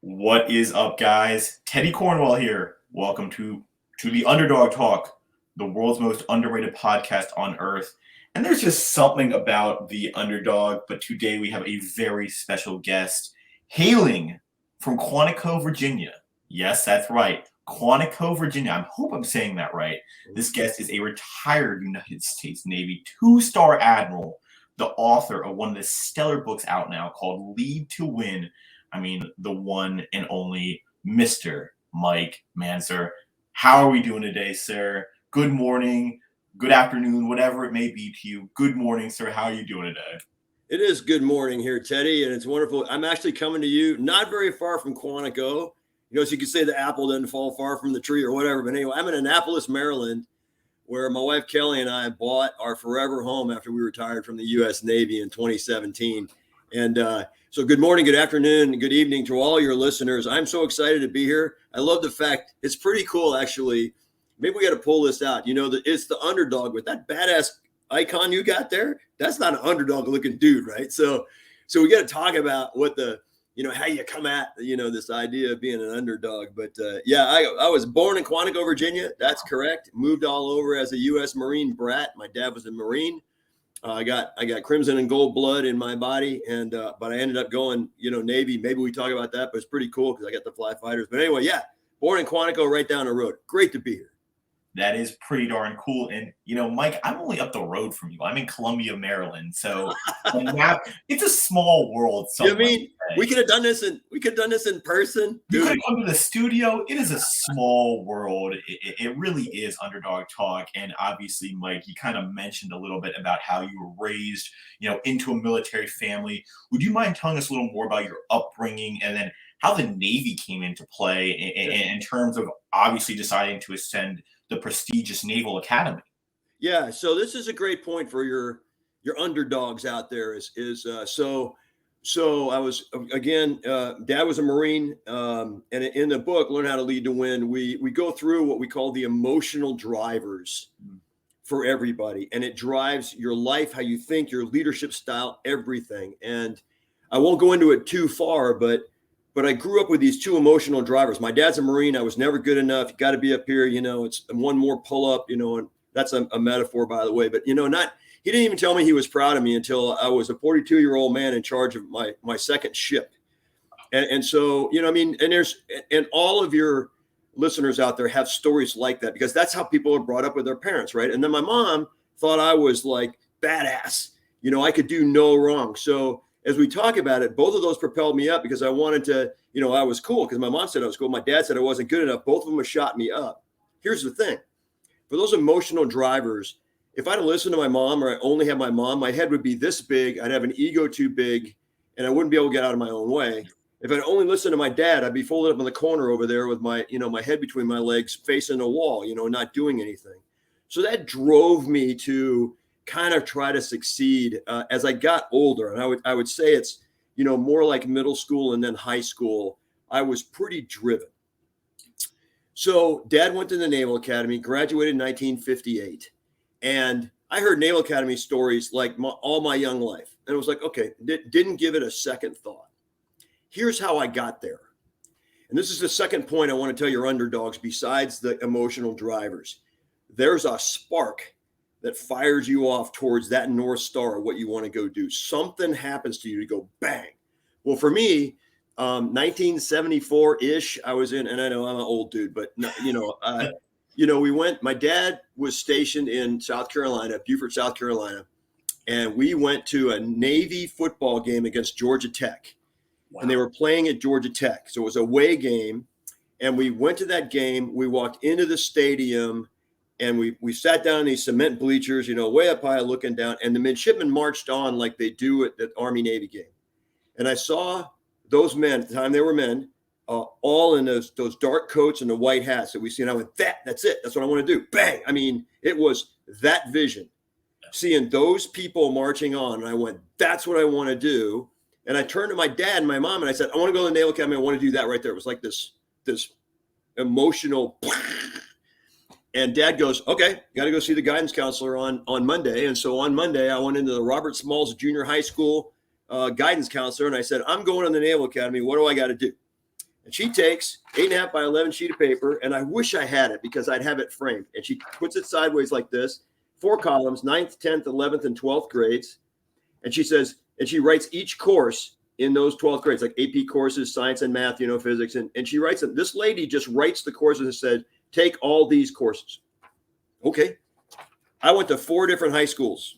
What is up, guys? Teddy Cornwell here. Welcome to the Underdog Talk, the world's most underrated podcast on earth. And there's just something about the Underdog, but today we have a very special guest hailing from Quantico, Virginia. Yes, that's right. Quantico, Virginia. I hope I'm saying that right. This guest is a retired United States Navy two-star admiral, the author of one of the stellar books out now called Lead to Win. I mean, the one and only Mr. Mike Manzer. How are we doing today, sir? Good morning, good afternoon, whatever it may be to you. Good morning, sir. How are you doing today? It is good morning here, Teddy, and it's wonderful. I'm actually coming to you not very far from Quantico. So you could say the apple doesn't fall far from the tree or whatever. But anyway, I'm in Annapolis, Maryland, where my wife Kelly and I bought our forever home after we retired from the U.S. Navy in 2017. And so good morning, good afternoon, and good evening to all your listeners. I'm so excited to be here. I love the fact it's pretty cool, actually. Maybe we got to pull this out. It's the Underdog with that badass icon you got there. That's not an underdog looking dude, right? So we got to talk about what how you come at, this idea of being an underdog. But I was born in Quantico, Virginia. That's correct. Moved all over as a U.S. Marine brat. My dad was a Marine. I got crimson and gold blood in my body, and but I ended up going, Navy. Maybe we talk about that, but it's pretty cool because I got the fly fighters. But anyway, born in Quantico, right down the road. Great to be here. That is pretty darn cool. And, Mike, I'm only up the road from you. I'm in Columbia, Maryland. So it's a small world. You mean we could have done this in person? You could have come to the studio. It is a small world. It really is Underdog Talk. And obviously, Mike, you kind of mentioned a little bit about how you were raised, into a military family. Would you mind telling us a little more about your upbringing and then how the Navy came into play in terms of obviously deciding to ascend the prestigious Naval Academy? Yeah, so this is a great point for your underdogs out there. So I was again, Dad was a Marine, and in the book "Learn How to Lead to Win," we go through what we call the emotional drivers for everybody, and it drives your life, how you think, your leadership style, everything. And I won't go into it too far, but I grew up with these two emotional drivers. My dad's a Marine. I was never good enough. You got to be up here. It's one more pull up. And that's a metaphor, by the way. But he didn't even tell me he was proud of me until I was a 42-year-old man in charge of my second ship. And so and all of your listeners out there have stories like that because that's how people are brought up with their parents, right? And then my mom thought I was like badass. I could do no wrong. So as we talk about it, both of those propelled me up because I wanted to, I was cool because my mom said I was cool. My dad said I wasn't good enough. Both of them have shot me up. Here's the thing. For those emotional drivers, if I'd listened to my mom or I only had my mom, my head would be this big. I'd have an ego too big and I wouldn't be able to get out of my own way. If I'd only listened to my dad, I'd be folded up in the corner over there with my, my head between my legs facing a wall, not doing anything. So that drove me to kind of try to succeed as I got older. And I would say it's, more like middle school and then high school. I was pretty driven. So Dad went to the Naval Academy, graduated in 1958. And I heard Naval Academy stories like all my young life. And it was like, okay, didn't give it a second thought. Here's how I got there. And this is the second point I want to tell your underdogs besides the emotional drivers. There's a spark that fires you off towards that North Star of what you want to go do. Something happens to you to go bang. Well, for me, 1974-ish, I was in, and I know I'm an old dude, but we went, my dad was stationed in South Carolina, Beaufort, South Carolina, and we went to a Navy football game against Georgia Tech. Wow. And they were playing at Georgia Tech. So it was a away game. And we went to that game. We walked into the stadium and we sat down in these cement bleachers, way up high looking down. And the midshipmen marched on like they do at the Army-Navy game. And I saw those men, at the time they were men, all in those dark coats and the white hats that we see. And I went, that's it. That's what I want to do. Bang. I mean, it was that vision. Seeing those people marching on. And I went, that's what I want to do. And I turned to my dad and my mom and I said, I want to go to the Naval Academy. I want to do that right there. It was like this emotional. And Dad goes, okay, got to go see the guidance counselor on Monday. And so on Monday, I went into the Robert Smalls Junior High School guidance counselor. And I said, I'm going to the Naval Academy. What do I got to do? And she takes 8.5 by 11 sheet of paper, and I wish I had it because I'd have it framed. And she puts it sideways like this, 4 columns, 9th, 10th, 11th, and 12th grades. And she says, and she writes each course in those 12th grades, like AP courses, science and math, physics. And she writes them. This lady just writes the courses and said, take all these courses. Okay. I went to 4 different high schools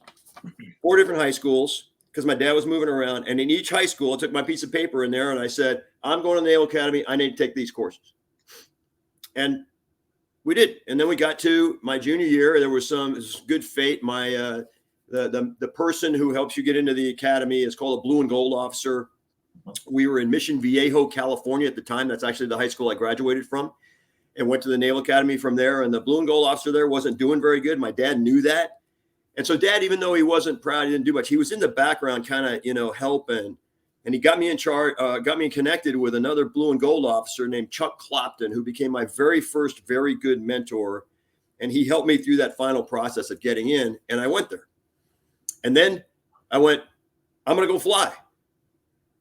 because my dad was moving around. And in each high school, I took my piece of paper in there and I said, I'm going to the Naval Academy. I need to take these courses. And we did. And then we got to my junior year. There was some good fate. My the person who helps you get into the academy is called a blue and gold officer. We were in Mission Viejo, California at the time. That's actually the high school I graduated from, and went to the Naval Academy from there. And the blue and gold officer there wasn't doing very good. My dad knew that. And so dad, even though he wasn't proud, he didn't do much. He was in the background kind of, helping. And he got me in charge, got me connected with another blue and gold officer named Chuck Clopton, who became my very first very good mentor. And he helped me through that final process of getting in. And I went there. And then I went, I'm going to go fly.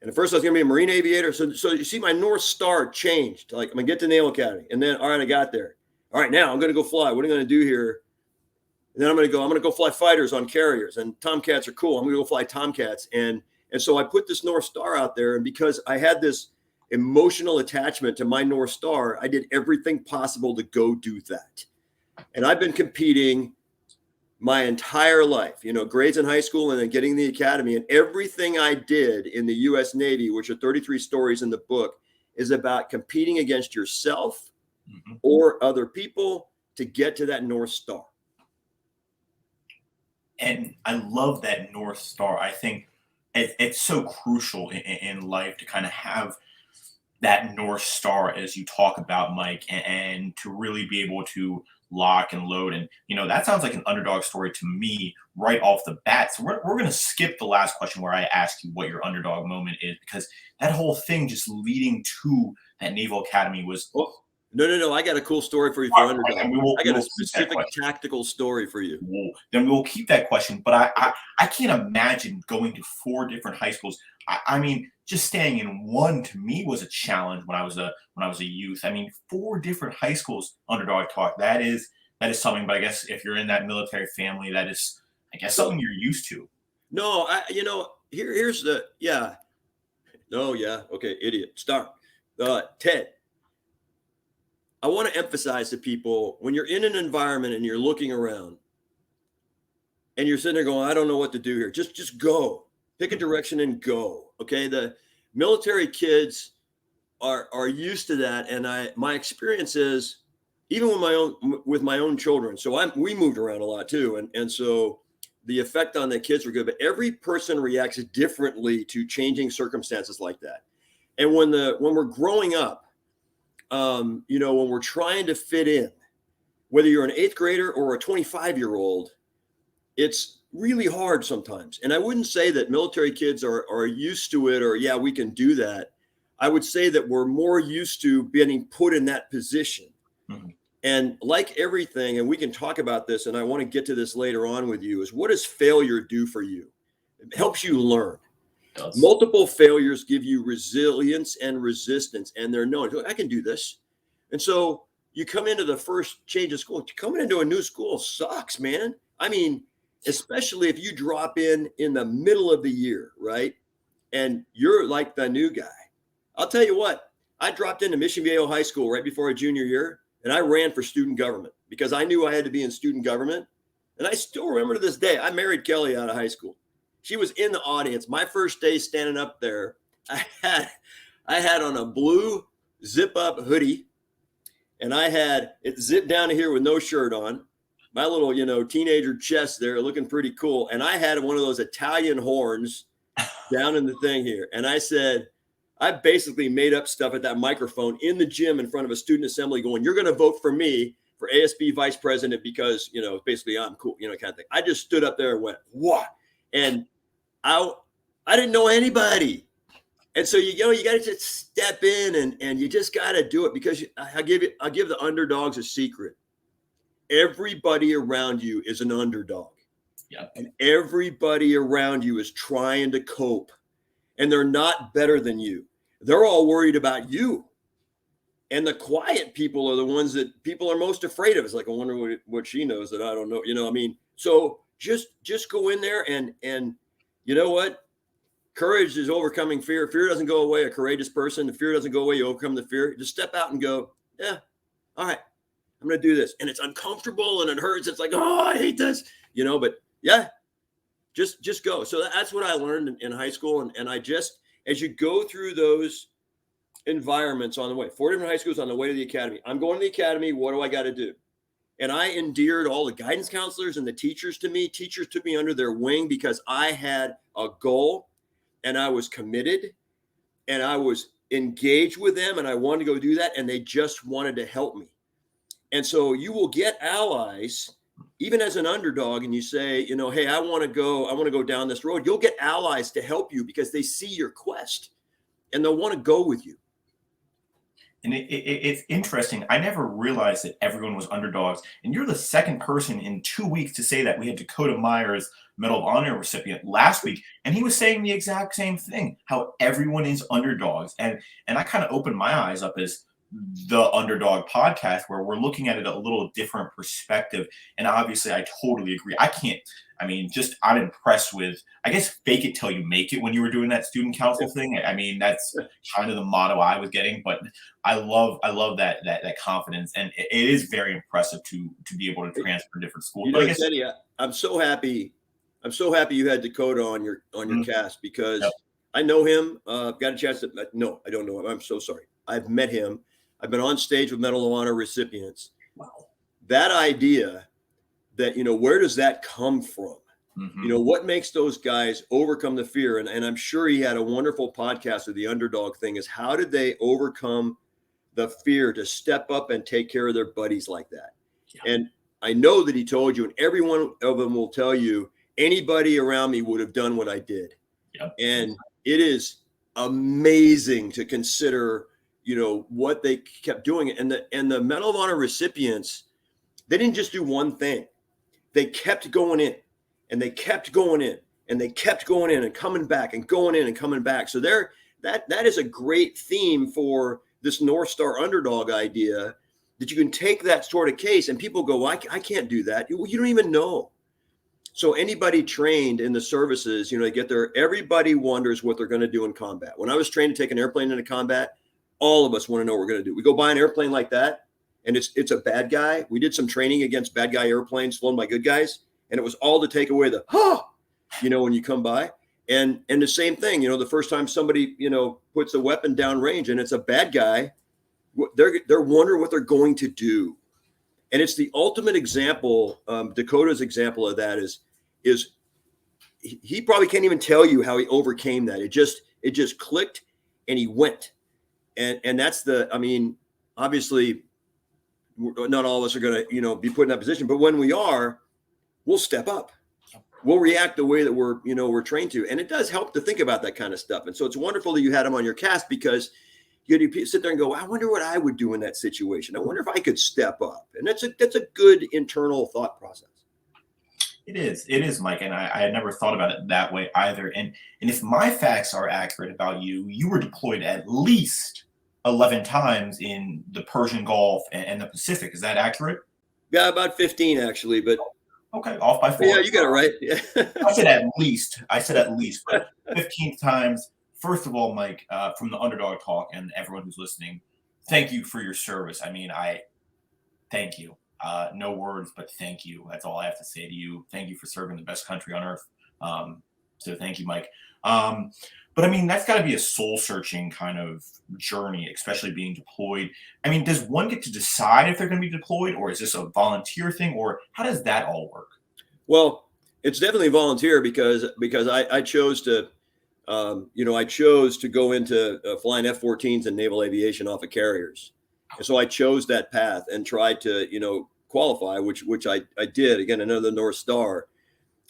And at first I was going to be a Marine aviator. So you see my North Star changed. Like, I'm going to get to Naval Academy. And then, all right, I got there. All right, now I'm going to go fly. What am I going to do here? And then I'm going to go fly fighters on carriers. And Tomcats are cool. I'm going to go fly Tomcats. And so I put this North Star out there. And because I had this emotional attachment to my North Star, I did everything possible to go do that. And I've been competing my entire life, grades in high school and then getting the academy. And everything I did in the U.S. Navy, which are 33 stories in the book, is about competing against yourself or other people to get to that North Star. And I love that North Star. I think it's so crucial in life to kind of have that North Star, as you talk about, Mike, and to really be able to lock and load. And, that sounds like an underdog story to me right off the bat. So we're going to skip the last question where I asked you what your underdog moment is, because that whole thing just leading to that Naval Academy was. Oh, no. I got a cool story for you for underdog. I got a specific tactical story for you. Then we'll keep that question. But I can't imagine going to 4 different high schools. I mean, just staying in one to me was a challenge when I was a youth. I mean, 4 different high schools, underdog talk. That is something. But I guess if you're in that military family, that is, I guess, something you're used to. No, here's the yeah. No, yeah, okay, idiot. Start. Ted. I want to emphasize to people, when you're in an environment and you're looking around and you're sitting there going, I don't know what to do here. Just go. Pick a direction and go. Okay. The military kids are used to that. And my experience is, even with my own children. So we moved around a lot too. And so the effect on the kids were good, but every person reacts differently to changing circumstances like that. And when we're growing up, when we're trying to fit in, whether you're an 8th grader or a 25-year-old, it's really hard sometimes. And I wouldn't say that military kids are used to it or, yeah, we can do that. I would say that we're more used to being put in that position. Mm-hmm. And like everything, and we can talk about this, and I want to get to this later on with you, is what does failure do for you? It helps you learn. Multiple failures give you resilience and resistance, and they're known. I can do this. And so you come into the first change of school. Coming into a new school sucks, man. I mean, especially if you drop in the middle of the year, right? And you're like the new guy. I'll tell you what, I dropped into Mission Viejo High School right before a junior year, and I ran for student government because I knew I had to be in student government. And I still remember to this day, I married Kelly out of high school. She was in the audience. My first day standing up there, I had on a blue zip-up hoodie, and I had it zipped down to here with no shirt on. My little, teenager chest there looking pretty cool. And I had one of those Italian horns down in the thing here. And I said, I basically made up stuff at that microphone in the gym in front of a student assembly going, you're going to vote for me for ASB vice president because, basically I'm cool, kind of thing. I just stood up there and went, what? And I didn't know anybody. And so, you got to just step in and you just got to do it because I'll give the underdogs a secret. Everybody around you is an underdog. Yeah. And everybody around you is trying to cope, and they're not better than you. They're all worried about you. And the quiet people are the ones that people are most afraid of. It's like, I wonder what she knows that I don't know. I mean, so just go in there and you know what? Courage is overcoming fear. Fear doesn't go away. A courageous person, the fear doesn't go away. You overcome the fear. Just step out and go, yeah, all right, I'm going to do this. And it's uncomfortable and it hurts. It's like, oh, I hate this, but yeah, just go. So that's what I learned in high school. And I just, as you go through those environments on the way, 4 different high schools on the way to the academy, I'm going to the academy. What do I got to do? And I endeared all the guidance counselors and the teachers to me. Teachers took me under their wing because I had a goal and I was committed and I was engaged with them and I wanted to go do that. And they just wanted to help me. And so you will get allies, even as an underdog, and you say, hey, I want to go down this road. You'll get allies to help you because they see your quest and they'll want to go with you. And it's interesting. I never realized that everyone was underdogs. And you're the second person in 2 weeks to say that. We had Dakota Myers, Medal of Honor recipient, last week, and he was saying the exact same thing, how everyone is underdogs. And I kind of opened my eyes up as the Underdog podcast, where we're looking at it a little different perspective. And obviously, I totally agree. I'm impressed with, I guess, fake it till you make it when you were doing that student council thing. I mean, that's kind of the motto I was getting, but I love that confidence. And it is very impressive to be able to transfer different schools. But I guess, Teddy, I'm so happy. I'm so happy you had Dakota on your cast because I know him. Got a chance to, no, I don't know him. I'm so sorry. I've met him. I've been on stage with Medal of Honor recipients. Wow. That idea that, where does that come from? Mm-hmm. What makes those guys overcome the fear? And I'm sure he had a wonderful podcast with the Underdog thing is how did they overcome the fear to step up and take care of their buddies like that? Yeah. And I know that he told you, and every one of them will tell you, anybody around me would have done what I did. Yep. And it is amazing to consider, what they kept doing. And the Medal of Honor recipients, they didn't just do one thing. They kept going in and they kept going in and they kept going in and coming back and going in and coming back. So that is a great theme for this North Star underdog idea that you can take that sort of case and people go, well, I can't do that. You don't even know. So anybody trained in the services, they get there, everybody wonders what they're going to do in combat. When I was trained to take an airplane into combat, all of us want to know what we're going to do. We go buy an airplane like that and it's a bad guy. We did some training against bad guy airplanes flown by good guys. And it was all to take away the, when you come by. And the same thing, the first time somebody, puts a weapon down range and it's a bad guy, they're wondering what they're going to do. And it's the ultimate example. Dakota's example of that is he probably can't even tell you how he overcame that. It just clicked and he went. And that's obviously not all of us are going to, be put in that position, but when we are, we'll step up. We'll react the way that we're trained to. And it does help to think about that kind of stuff. And so it's wonderful that you had him on your cast because you sit there and go, I wonder what I would do in that situation. I wonder if I could step up. And that's a good internal thought process. It is, Mike. And I had never thought about it that way either. And if my facts are accurate about you, you were deployed at least 11 times in the Persian Gulf and the Pacific. Is that accurate? Yeah, about 15 actually, but okay, off by 4. Yeah, you got it right. Yeah. I said at least, but 15 times. First of all, Mike, from the Underdog Talk and everyone who's listening, thank you for your service. I thank you. No words, but thank you. That's all I have to say to you. Thank you for serving the best country on earth. So thank you, Mike. But that's got to be a soul-searching kind of journey, especially being deployed. Does one get to decide if they're going to be deployed, or is this a volunteer thing, or how does that all work? Well, it's definitely volunteer because I chose to, I chose to go into flying F-14s and naval aviation off of carriers. And so I chose that path and tried to, qualify, which I did. Again, another North Star.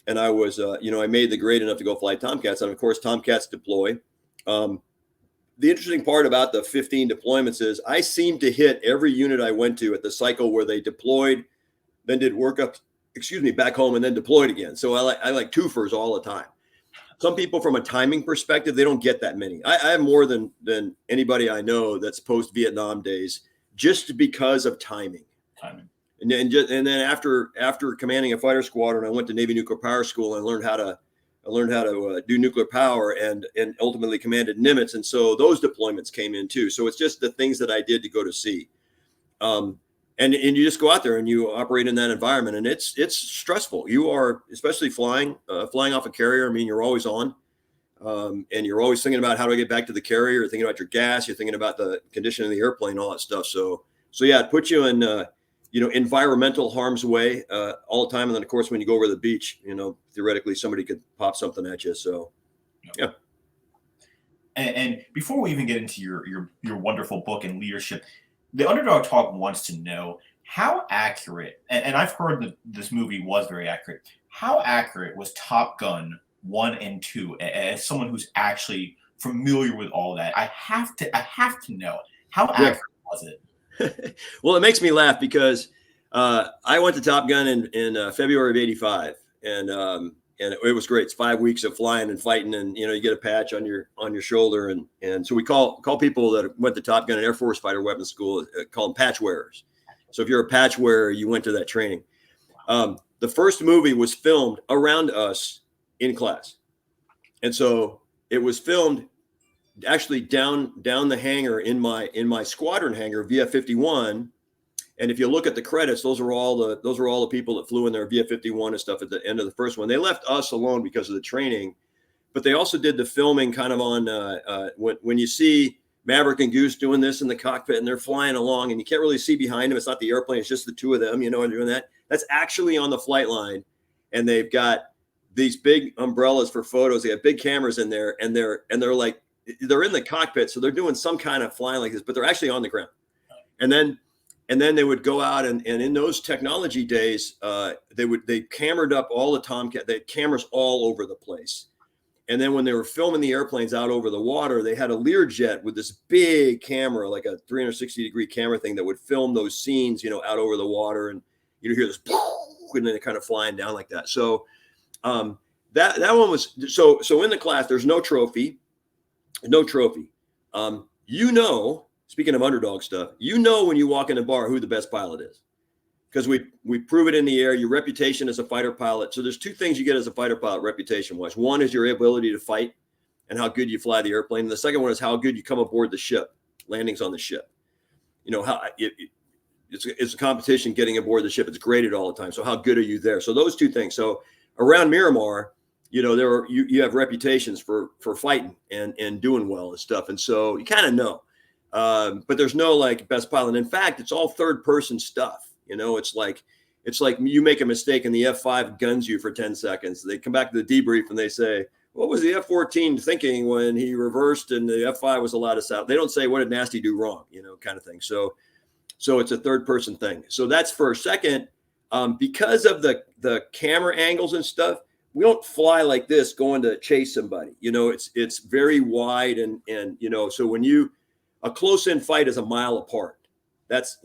And I was, I made the grade enough to go fly Tomcats. And of course, Tomcats deploy. The interesting part about the 15 deployments is I seemed to hit every unit I went to at the cycle where they deployed, then did workup, back home and then deployed again. So I like twofers all the time. Some people from a timing perspective, they don't get that many. I have more than anybody I know that's post-Vietnam days. just because of timing. And then after commanding a fighter squadron, I went to Navy Nuclear Power School and learned how to do nuclear power, and ultimately commanded Nimitz. And so those deployments came in too. So it's just the things that I did to go to sea. And you just go out there and you operate in that environment, and it's stressful. You are, especially flying off a carrier. I mean, you're always on, and you're always thinking about how to get back to the carrier. You're thinking about your gas. You're thinking about the condition of the airplane, all that stuff. So yeah, it puts you in, environmental harm's way all the time. And then of course, when you go over the beach, theoretically somebody could pop something at you. So yeah. And before we even get into your wonderful book and leadership, the Underdog Talk wants to know how accurate, and I've heard that this movie was very accurate. How accurate was Top Gun 1 and 2? As someone who's actually familiar with all that, I have to know, how accurate was it? Well, it makes me laugh because I went to Top Gun in February of '85, and it was great. It's 5 weeks of flying and fighting, and you get a patch on your shoulder, and so we call people that went to Top Gun and Air Force Fighter Weapons School, call them patch wearers. So if you're a patch wearer, you went to that training. The first movie was filmed around us in class, and so it was filmed actually down the hangar in my squadron hangar, VF-51. And if you look at the credits, those are all the people that flew in their VF-51 and stuff at the end of the first one. They left us alone because of the training, but they also did the filming kind of on when you see Maverick and Goose doing this in the cockpit and they're flying along and you can't really see behind them. It's not the airplane; it's just the two of them, and doing that. That's actually on the flight line, and they've got these big umbrellas for photos. They have big cameras in there, and they're like they're in the cockpit, so they're doing some kind of flying like this, but they're actually on the ground, and then they would go out and in those technology days, they camered up all the Tomcat. They had cameras all over the place. And then when they were filming the airplanes out over the water, they had a Learjet with this big camera, like a 360-degree camera thing that would film those scenes, out over the water. And you hear this, and then it kind of flying down like that. So that one was, so in the class, there's no trophy. Speaking of underdog stuff, when you walk in a bar who the best pilot is, because we prove it in the air. Your reputation as a fighter pilot. So there's two things you get as a fighter pilot reputation-wise. One is your ability to fight and how good you fly the airplane. And the second one is how good you come aboard the ship, landings on the ship. It's a competition getting aboard the ship. It's graded all the time. So how good are you there? So those two things. So around Miramar, you have reputations for fighting and doing well and stuff. And so you kind of know. But there's no like best pilot. In fact, it's all third person stuff. It's like you make a mistake and the F5 guns you for 10 seconds. They come back to the debrief and they say, what was the F-14 thinking when he reversed and the F5 was allowed us out? They don't say, what did Nasty do wrong, kind of thing. So it's a third person thing. So that's first. Second, because of the camera angles and stuff, we don't fly like this going to chase somebody. It's very wide and so a close-in fight is a mile apart. That's,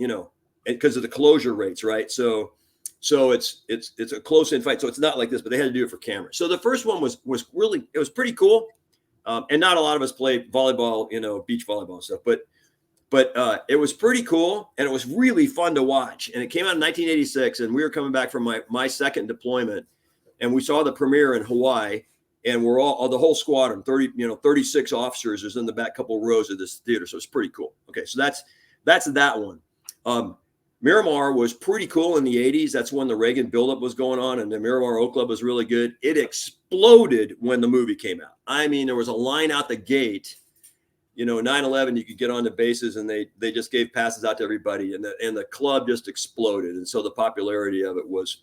because of the closure rates, right? So it's a close-in fight. So it's not like this, but they had to do it for camera. So the first one was really, it was pretty cool. And not a lot of us play volleyball, beach volleyball stuff, but it was pretty cool. And it was really fun to watch. And it came out in 1986 and we were coming back from my second deployment and we saw the premiere in Hawaii. And we're all the whole squadron, 36 officers is in the back couple rows of this theater. So it's pretty cool. Okay. So that's that one. Miramar was pretty cool in the 80s. That's when the Reagan buildup was going on and the Miramar Oak Club was really good. It exploded when the movie came out. I mean, there was a line out the gate, 9/11, you could get on the bases and they just gave passes out to everybody and the club just exploded. And so the popularity of it was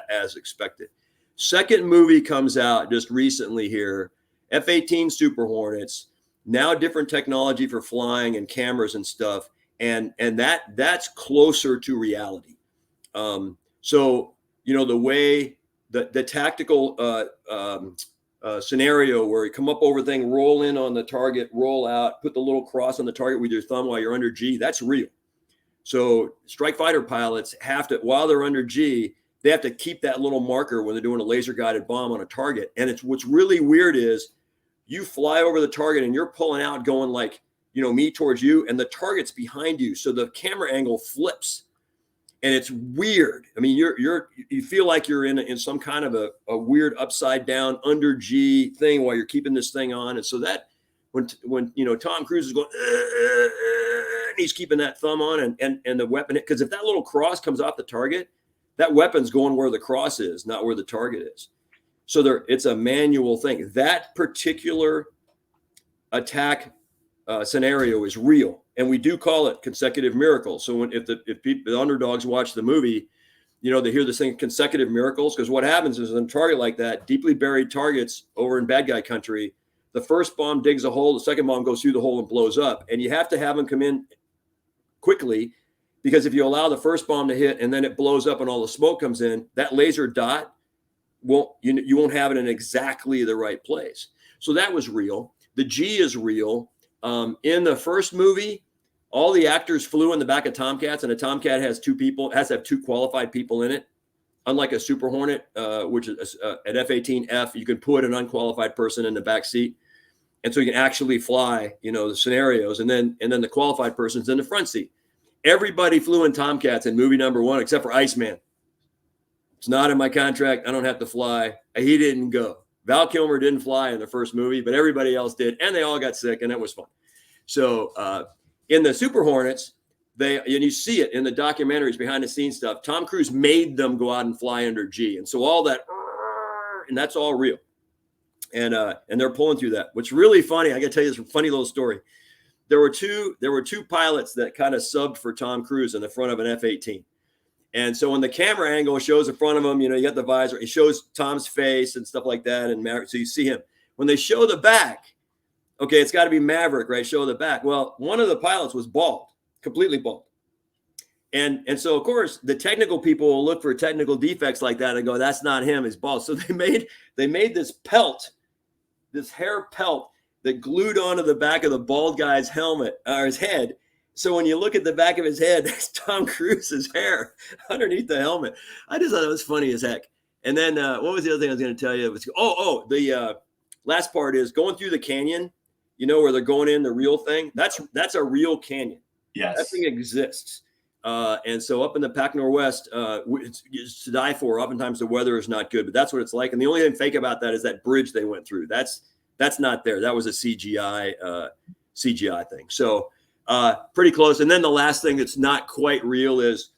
as expected. Second movie comes out just recently here, F-18 Super Hornets, now different technology for flying and cameras and stuff. And that's closer to reality. So, the way the tactical scenario where you come up over thing, roll in on the target, roll out, put the little cross on the target with your thumb while you're under G, that's real. So strike fighter pilots have to, while they're under G, they have to keep that little marker when they're doing a laser guided bomb on a target. And what's really weird is you fly over the target and you're pulling out going like, me towards you, and the target's behind you. So the camera angle flips. And it's weird. I mean, you feel like you're in some kind of a weird upside down under G thing while you're keeping this thing on. And so that when Tom Cruise is going, and he's keeping that thumb on and the weapon, because if that little cross comes off the target, that weapon's going where the cross is, not where the target is. So it's a manual thing. That particular attack scenario is real, and we do call it consecutive miracles. So if the underdogs watch the movie, they hear this thing, consecutive miracles, because what happens is in a target like that, deeply buried targets over in bad guy country, the first bomb digs a hole, the second bomb goes through the hole and blows up, and you have to have them come in quickly, because if you allow the first bomb to hit and then it blows up and all the smoke comes in, that laser dot you won't have it in exactly the right place. So that was real. The G is real. In the first movie, all the actors flew in the back of Tomcats, and a Tomcat has to have two qualified people in it. Unlike a Super Hornet, which is an F-18F, you can put an unqualified person in the back seat. And so you can actually fly, the scenarios, and then the qualified person's in the front seat. Everybody flew in Tomcats in movie number 1, except for Iceman. It's not in my contract. I don't have to fly. He didn't go. Val Kilmer didn't fly in the first movie, but everybody else did, and they all got sick, and it was fun. So in the Super Hornets, and you see it in the documentaries, behind the scenes stuff, Tom Cruise made them go out and fly under G. And so all that, and that's all real. And they're pulling through that. What's really funny, I got to tell you this funny little story. There were two pilots that kind of subbed for Tom Cruise in the front of an F-18. And so when the camera angle shows the front of him, you got the visor, it shows Tom's face and stuff like that. And Maverick, so you see him. When they show the back, okay, it's got to be Maverick, right? Show the back. Well, one of the pilots was bald, completely bald. And so, of course, the technical people will look for technical defects like that and go, that's not him, he's bald. So they made this pelt, this hair pelt that glued onto the back of the bald guy's helmet or his head. So when you look at the back of his head, that's Tom Cruise's hair underneath the helmet. I just thought it was funny as heck. And then what was the other thing I was going to tell you? The last part is going through the canyon, where they're going in the real thing. That's a real canyon. Yes. That thing exists. And so up in the Pac Northwest, it's to die for. Oftentimes the weather is not good, but that's what it's like. And the only thing fake about that is that bridge they went through. That's not there. That was a CGI thing. So pretty close. And then the last thing that's not quite real is,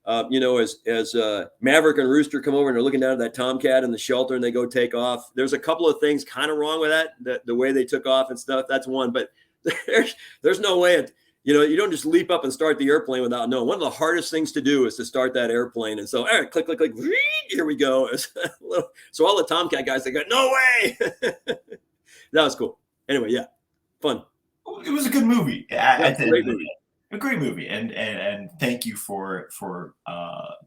as Maverick and Rooster come over and they're looking down at that Tomcat in the shelter and they go take off. There's a couple of things kind of wrong with that the way they took off and stuff. That's one, but there's no way you don't just leap up and start the airplane without knowing. One of the hardest things to do is to start that airplane. And so, all right, click, click, click, here we go. So all the Tomcat guys, they go, no way. That was cool. Anyway, yeah, fun. It was a good movie. Great movie. A great movie, and thank you for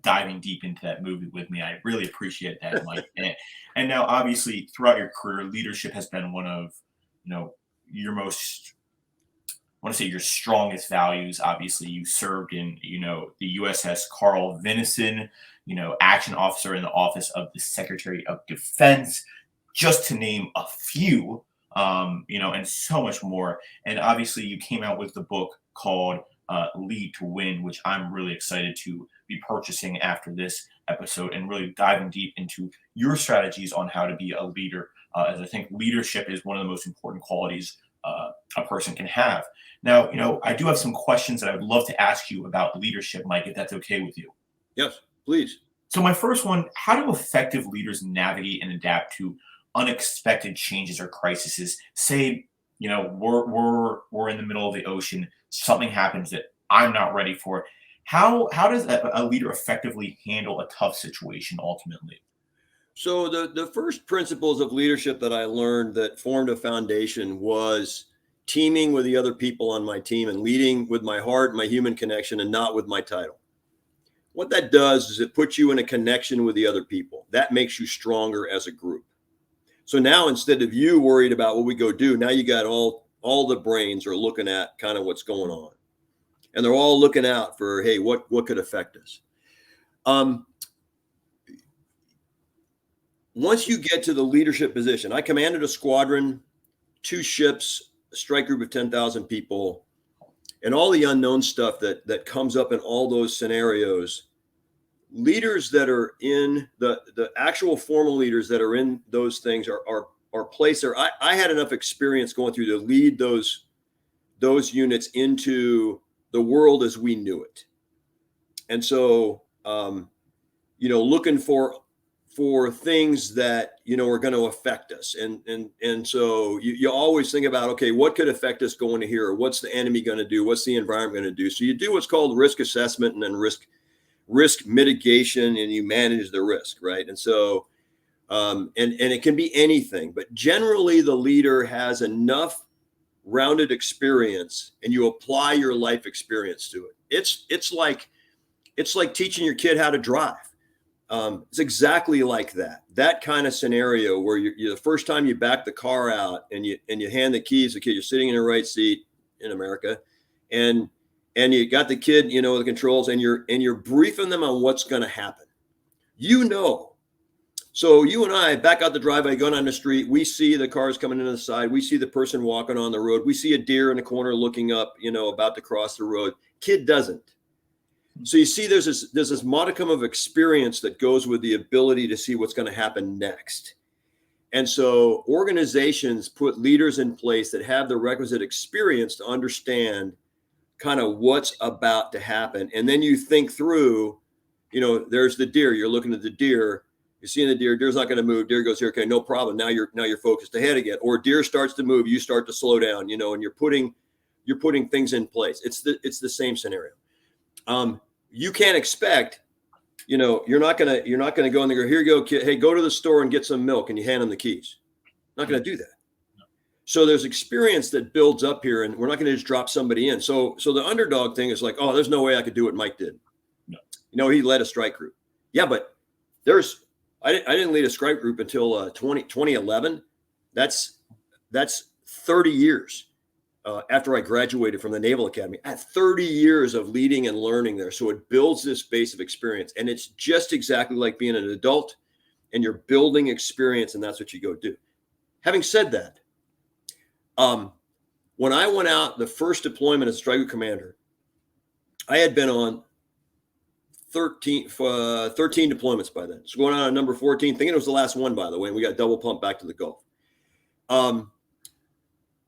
diving deep into that movie with me. I really appreciate that, Mike. And now, obviously, throughout your career, leadership has been one of your most, I want to say, your strongest values. Obviously, you served in the USS Carl Vinson, action officer in the office of the Secretary of Defense, just to name a few. And so much more. And obviously you came out with the book called Lead to Win, which I'm really excited to be purchasing after this episode and really diving deep into your strategies on how to be a leader, as I think leadership is one of the most important qualities a person can have. Now, I do have some questions that I would love to ask you about leadership, Mike, if that's okay with you. Yes, please. So my first one, how do effective leaders navigate and adapt to unexpected changes or crises? Say, we're in the middle of the ocean, something happens that I'm not ready for. How does a leader effectively handle a tough situation ultimately? So the first principles of leadership that I learned that formed a foundation was teaming with the other people on my team and leading with my heart, my human connection, and not with my title. What that does is it puts you in a connection with the other people. That makes you stronger as a group. So now instead of you worried about what we go do, now you got all the brains are looking at kind of what's going on. And they're all looking out for, hey, what could affect us? Once you get to the leadership position, I commanded a squadron, 2 ships, a strike group of 10,000 people and all the unknown stuff that comes up in all those scenarios, leaders that are in the actual formal leaders that are in those things are placed there. I had enough experience going through to lead those units into the world as we knew it. And so, looking for things that, are going to affect us. And so you always think about, okay, what could affect us going to here? Or what's the enemy going to do? What's the environment going to do? So you do what's called risk assessment and then risk mitigation, and you manage the risk, right? And so, and it can be anything, but generally the leader has enough rounded experience and you apply your life experience to it. It's like teaching your kid how to drive. It's exactly like that kind of scenario where you're the first time you back the car out and you hand the keys to the kid, you're sitting in the right seat in America, and you got the kid, the controls, and you're briefing them on what's going to happen. So you and I back out the driveway, going on the street, we see the cars coming into the side, we see the person walking on the road, we see a deer in the corner looking up, about to cross the road. Kid doesn't. So you see, there's this modicum of experience that goes with the ability to see what's going to happen next. And so organizations put leaders in place that have the requisite experience to understand kind of what's about to happen. And then you think through, there's the deer, you're looking at the deer, you're seeing the deer's not going to move. Deer goes here. Okay, no problem. Now you're focused ahead again. Or deer starts to move, you start to slow down, and you're putting things in place. It's the same scenario. You can't expect, you're not gonna go in there. Here you go, kid. Hey, go to the store and get some milk, and you hand them the keys. Not gonna do that. So there's experience that builds up here, and we're not gonna just drop somebody in. So the underdog thing is like, oh, there's no way I could do what Mike did. No. He led a strike group. Yeah, but I didn't lead a strike group until 2011. That's 30 years. After I graduated from the Naval Academy, I had 30 years of leading and learning there. So it builds this base of experience, and it's just exactly like being an adult, and you're building experience, and that's what you go do. Having said that, when I went out the first deployment as strike group commander, I had been on 13 deployments by then. So going on number 14, thinking it was the last one, by the way, and we got double pumped back to the Gulf.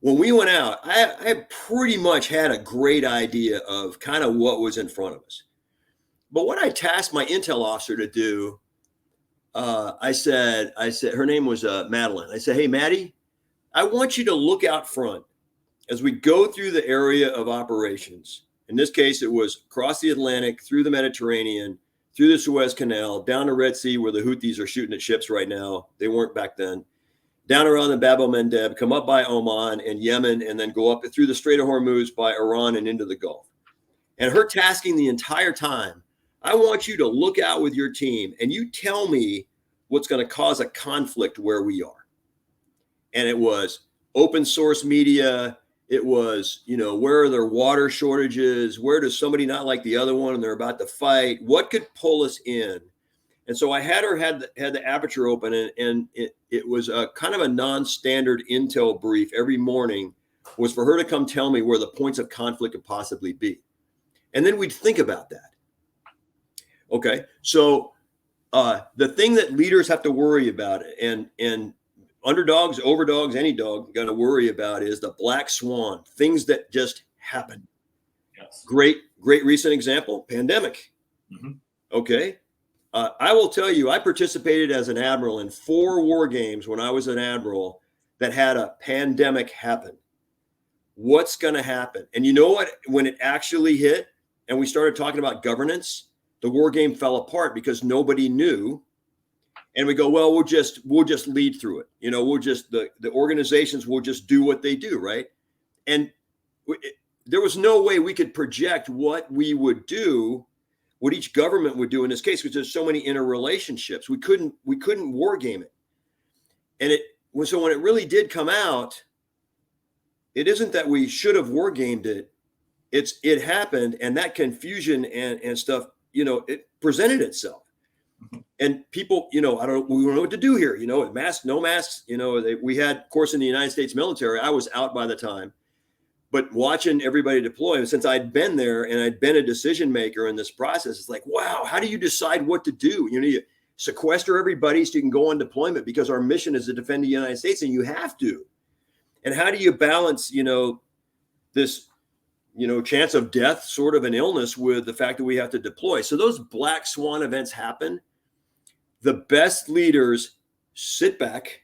When we went out, I pretty much had a great idea of kind of what was in front of us. But what I tasked my intel officer to do, I said, her name was Madeline. I said, hey, Maddie, I want you to look out front as we go through the area of operations. In this case, it was across the Atlantic, through the Mediterranean, through the Suez Canal, down the Red Sea where the Houthis are shooting at ships right now. They weren't back then. Down around the Bab el-Mandeb, come up by Oman and Yemen, and then go up through the Strait of Hormuz by Iran and into the Gulf. And her tasking the entire time, I want you to look out with your team and you tell me what's going to cause a conflict where we are. And it was open source media. It was, where are there water shortages? Where does somebody not like the other one and they're about to fight? What could pull us in? And so I had the aperture open, and it was a kind of a non-standard intel brief every morning was for her to come tell me where the points of conflict could possibly be. And then we'd think about that. Okay. So the thing that leaders have to worry about, and underdogs, overdogs, any dog got to worry about, is the black swan, things that just happen. Yes. Great recent example, pandemic. Mm-hmm. Okay. I will tell you, I participated as an admiral in 4 war games when I was an admiral that had a pandemic happen. What's going to happen? And you know what? When it actually hit and we started talking about governance, the war game fell apart because nobody knew. And we go, well, we'll just lead through it. We'll just, the organizations will just do what they do. Right. And there was no way we could project what we would do, what each government would do in this case, because there's so many interrelationships. We couldn't war game it. And so when it really did come out, it isn't that we should have war gamed it. It happened, and that confusion and stuff, it presented itself. And people, we don't know what to do here. Masks, no masks. We had, of course, in the United States military, I was out by the time, but watching everybody deploy, and since I'd been there and I'd been a decision maker in this process, it's like, wow, how do you decide what to do? You sequester everybody so you can go on deployment, because our mission is to defend the United States, and you have to. And how do you balance, this, chance of death, sort of an illness, with the fact that we have to deploy? So those black swan events happen. The best leaders sit back,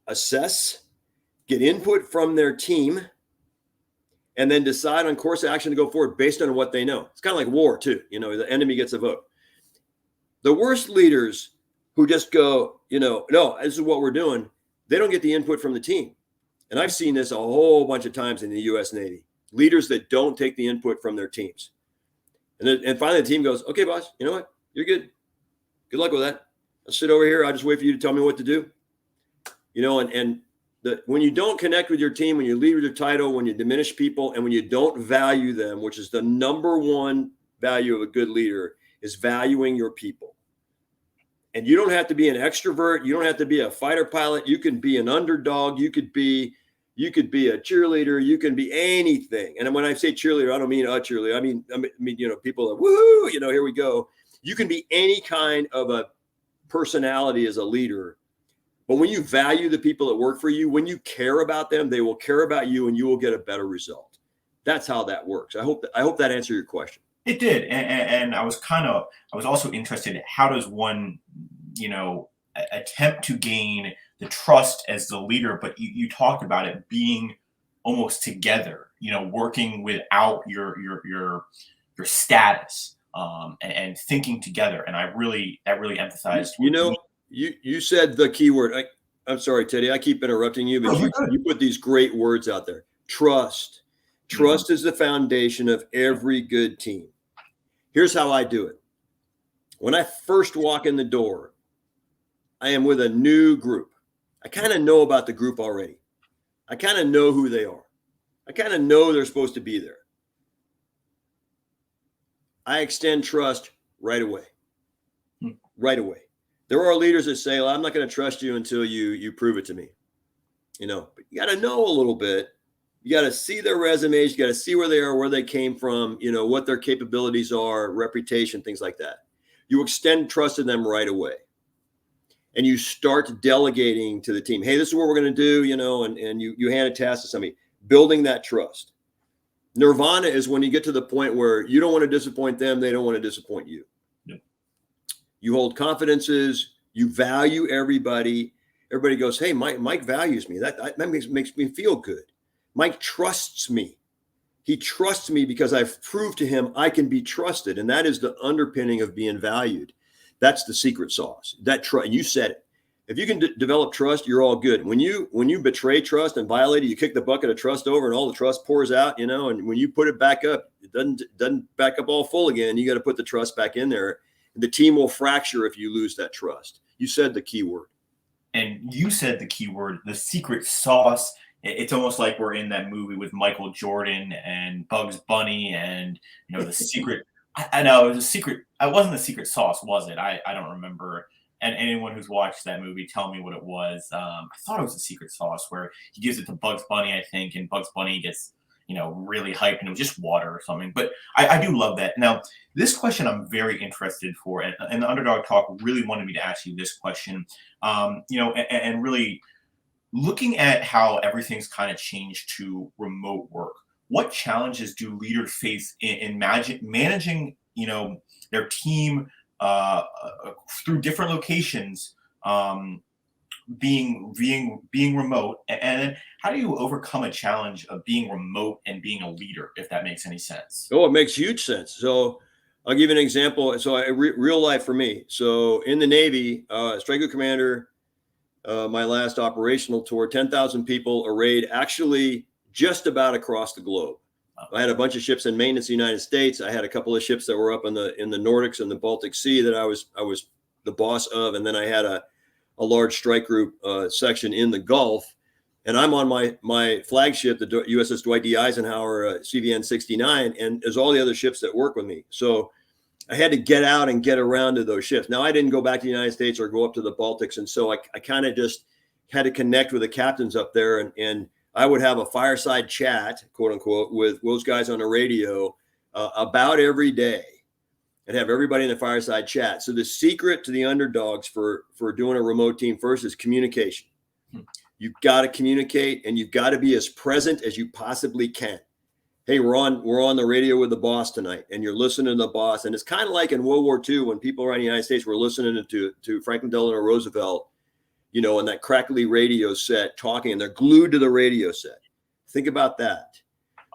assess, get input from their team, and then decide on course of action to go forward based on what they know. It's kind of like war too. The enemy gets a vote. The worst leaders who just go, no, this is what we're doing, they don't get the input from the team. And I've seen this a whole bunch of times in the U.S. Navy. Leaders that don't take the input from their teams. And finally the team goes, okay, boss, you know what? You're good. Good luck with that. I'll sit over here. I'll just wait for you to tell me what to do. When you don't connect with your team, when you lead with your title, when you diminish people, and when you don't value them, which is the number one value of a good leader, is valuing your people. And you don't have to be an extrovert. You don't have to be a fighter pilot. You can be an underdog. You could be a cheerleader. You can be anything. And when I say cheerleader, I don't mean a cheerleader. I mean, people are, woohoo, here we go. You can be any kind of a personality as a leader. But when you value the people that work for you, when you care about them, they will care about you, and you will get a better result. That's how that works. I hope that answered your question. It did. And I was also interested in, how does one, attempt to gain the trust as the leader, but you talked about it being almost together, working without your status, and thinking together. And that really emphasized. You said the key word. I'm sorry, Teddy, I keep interrupting you, but you put these great words out there. Trust. Trust is the foundation of every good team. Here's how I do it. When I first walk in the door, I am with a new group. I kind of know about the group already. I kind of know who they are. I kind of know they're supposed to be there. I extend trust right away. Right away. There are leaders that say, well, I'm not going to trust you until you prove it to me. But you got to know a little bit. You got to see their resumes. You got to see where they are, where they came from, what their capabilities are, reputation, things like that. You extend trust in them right away. And you start delegating to the team. Hey, this is what we're going to do, and you hand a task to somebody, building that trust. Nirvana is when you get to the point where you don't want to disappoint them. They don't want to disappoint you. Yep. You hold confidences. You value everybody. Everybody goes, hey, Mike values me. That makes me feel good. Mike trusts me. He trusts me because I've proved to him I can be trusted. And that is the underpinning of being valued. That's the secret sauce. That trust. You said it. If you can develop trust, you're all good. When you betray trust and violate it, you kick the bucket of trust over, and all the trust pours out. And when you put it back up, it doesn't back up all full again. You got to put the trust back in there. The team will fracture if you lose that trust. You said the key word. And you said the key word, the secret sauce. It's almost like we're in that movie with Michael Jordan and Bugs Bunny, and the secret. I know it was a secret. It wasn't the secret sauce, was it? I don't remember. And anyone who's watched that movie, tell me what it was. I thought it was the secret sauce, where he gives it to Bugs Bunny, I think, and Bugs Bunny gets really hyped, and it was just water or something. But I do love that. Now, this question I'm very interested for, and the Underdog Talk really wanted me to ask you this question. And really looking at how everything's kind of changed to remote work. What challenges do leaders face in managing, their team through different locations, being remote? And then how do you overcome a challenge of being remote and being a leader, if that makes any sense? Oh, it makes huge sense. So I'll give you an example. So real life for me. So in the Navy, Striker Commander, my last operational tour, 10,000 people arrayed actually just about across the globe. I had a bunch of ships in maintenance in the United States. I had a couple of ships that were up in the Nordics and the Baltic Sea that I was the boss of, and then I had a large strike group section in the Gulf. And I'm on my flagship, the USS Dwight D. Eisenhower CVN 69, and there's all the other ships that work with me. So I had to get out and get around to those ships. Now I didn't go back to the United States or go up to the Baltics. And so I kind of just had to connect with the captains up there. And I would have a fireside chat, quote unquote, with those guys on the radio about every day, and have everybody in the fireside chat. So the secret to the underdogs for doing a remote team first is communication. You've got to communicate, and you've got to be as present as you possibly can. Hey, we're on the radio with the boss tonight, and you're listening to the boss. And it's kind of like in World War II when people around the United States were listening to Franklin Delano Roosevelt, you know, on that crackly radio set talking, and they're glued to the radio set. Think about that.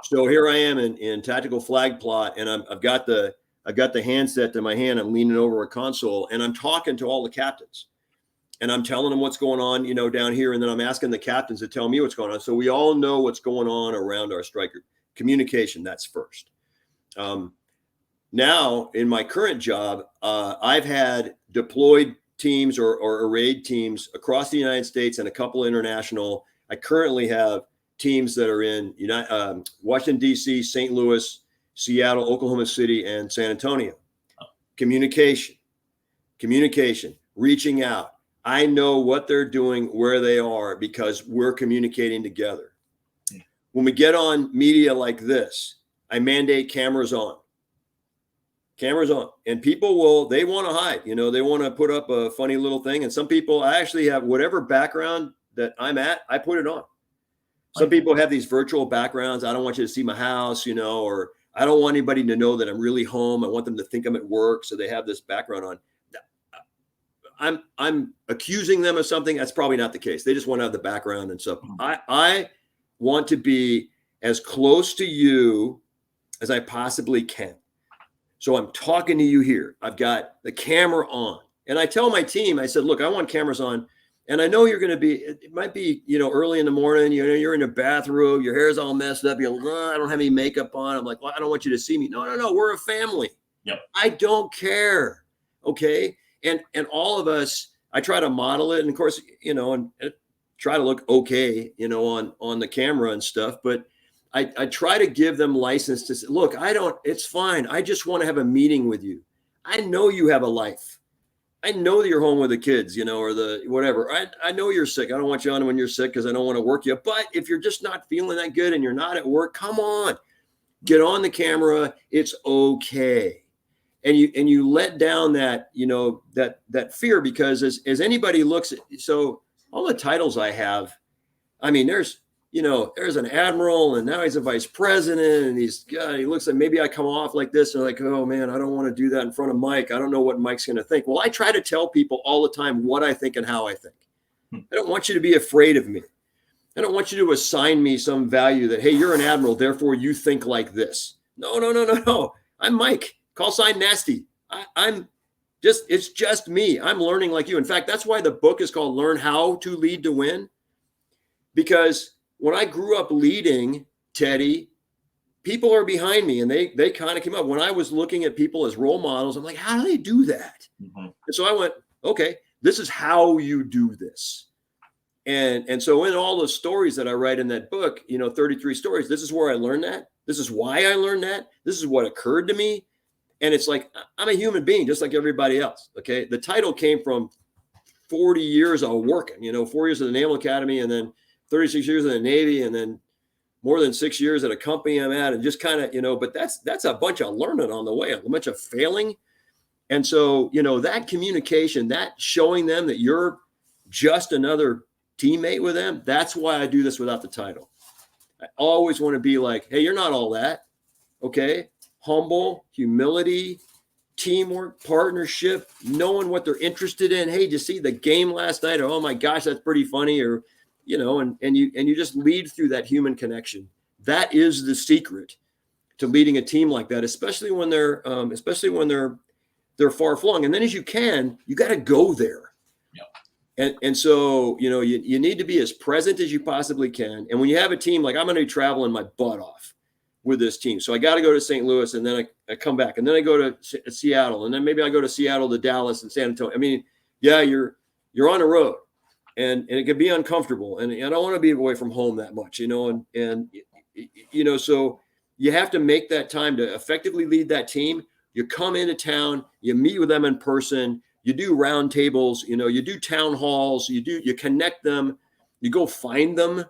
So here I am in tactical flag plot, and I've got the handset in my hand. I'm leaning over a console, and I'm talking to all the captains, and I'm telling them what's going on, you know, down here. And then I'm asking the captains to tell me what's going on. So we all know what's going on around our striker. Communication, that's first. Now in my current job, I've had deployed teams or raid teams across the United States and a couple international. I currently have teams that are in Washington, D.C., St. Louis, Seattle, Oklahoma City, and San Antonio. Communication, reaching out. I know what they're doing, where they are, because we're communicating together. When we get on media like this, I mandate cameras on. And people they want to hide, you know, they want to put up a funny little thing. And some people, I actually have whatever background that I'm at, I put it on. Some people have these virtual backgrounds. I don't want you to see my house, you know, or I don't want anybody to know that I'm really home. I want them to think I'm at work. So they have this background on. I'm accusing them of something. That's probably not the case. They just want to have the background and stuff. I want to be as close to you as I possibly can. So I'm talking to you here. I've got the camera on, and I tell my team, I said, look, I want cameras on. And I know you're going to be, it might be, you know, early in the morning, you know, you're in the bathroom, your hair's all messed up. You're like, I don't have any makeup on. I'm like, well, I don't want you to see me. No, we're a family. Yep. I don't care. Okay. And all of us, I try to model it. And of course, you know, and try to look okay, you know, on the camera and stuff. But I try to give them license to say, look, it's fine. I just want to have a meeting with you. I know you have a life. I know that you're home with the kids, you know, or the whatever. I know you're sick. I don't want you on when you're sick because I don't want to work you. But if you're just not feeling that good and you're not at work, come on, get on the camera. It's okay. And you let down that, you know, that fear, because as anybody looks at, so all the titles I have, I mean, there's an admiral, and now he's a vice president, and he looks like, maybe I come off like this, and like, oh man, I don't want to do that in front of Mike. I don't know what Mike's going to think. Well, I try to tell people all the time what I think and how I think. I don't want you to be afraid of me. I don't want you to assign me some value that, hey, you're an admiral, therefore you think like this. No. I'm Mike. Call sign nasty. It's just me. I'm learning like you. In fact, that's why the book is called Learn How to Lead to Win. Because when I grew up leading, Teddy, people are behind me, and they kind of came up. When I was looking at people as role models, I'm like, how do they do that? Mm-hmm. And so I went, okay, this is how you do this. And so in all the stories that I write in that book, you know, 33 stories, this is where I learned that. This is why I learned that. This is what occurred to me. And it's like, I'm a human being just like everybody else. Okay. The title came from 40 years of working, you know, 4 years at the Naval Academy, and then 36 years in the Navy, and then more than 6 years at a company I'm at, and just kind of, you know, but that's a bunch of learning on the way, a bunch of failing. And so, you know, that communication, that showing them that you're just another teammate with them, that's why I do this without the title. I always want to be like, hey, you're not all that. Okay. Humble, humility, teamwork, partnership, knowing what they're interested in. Hey, did you see the game last night? Or, oh my gosh, that's pretty funny. Or, you know, and you just lead through that human connection. That is the secret to leading a team like that, especially when they're far flung. And then as you got to go there. Yep. And so, you know, you need to be as present as you possibly can. And when you have a team, like I'm going to be traveling my butt off with this team. So I got to go to St. Louis, and then I come back, and then I go to Seattle, and then maybe I go to Seattle to Dallas and San Antonio. I mean, yeah, you're on the road. And it can be uncomfortable, and I don't want to be away from home that much, you know, and you know, so you have to make that time to effectively lead that team. You come into town, you meet with them in person, you do round tables, you do town halls, you connect them, you go find them,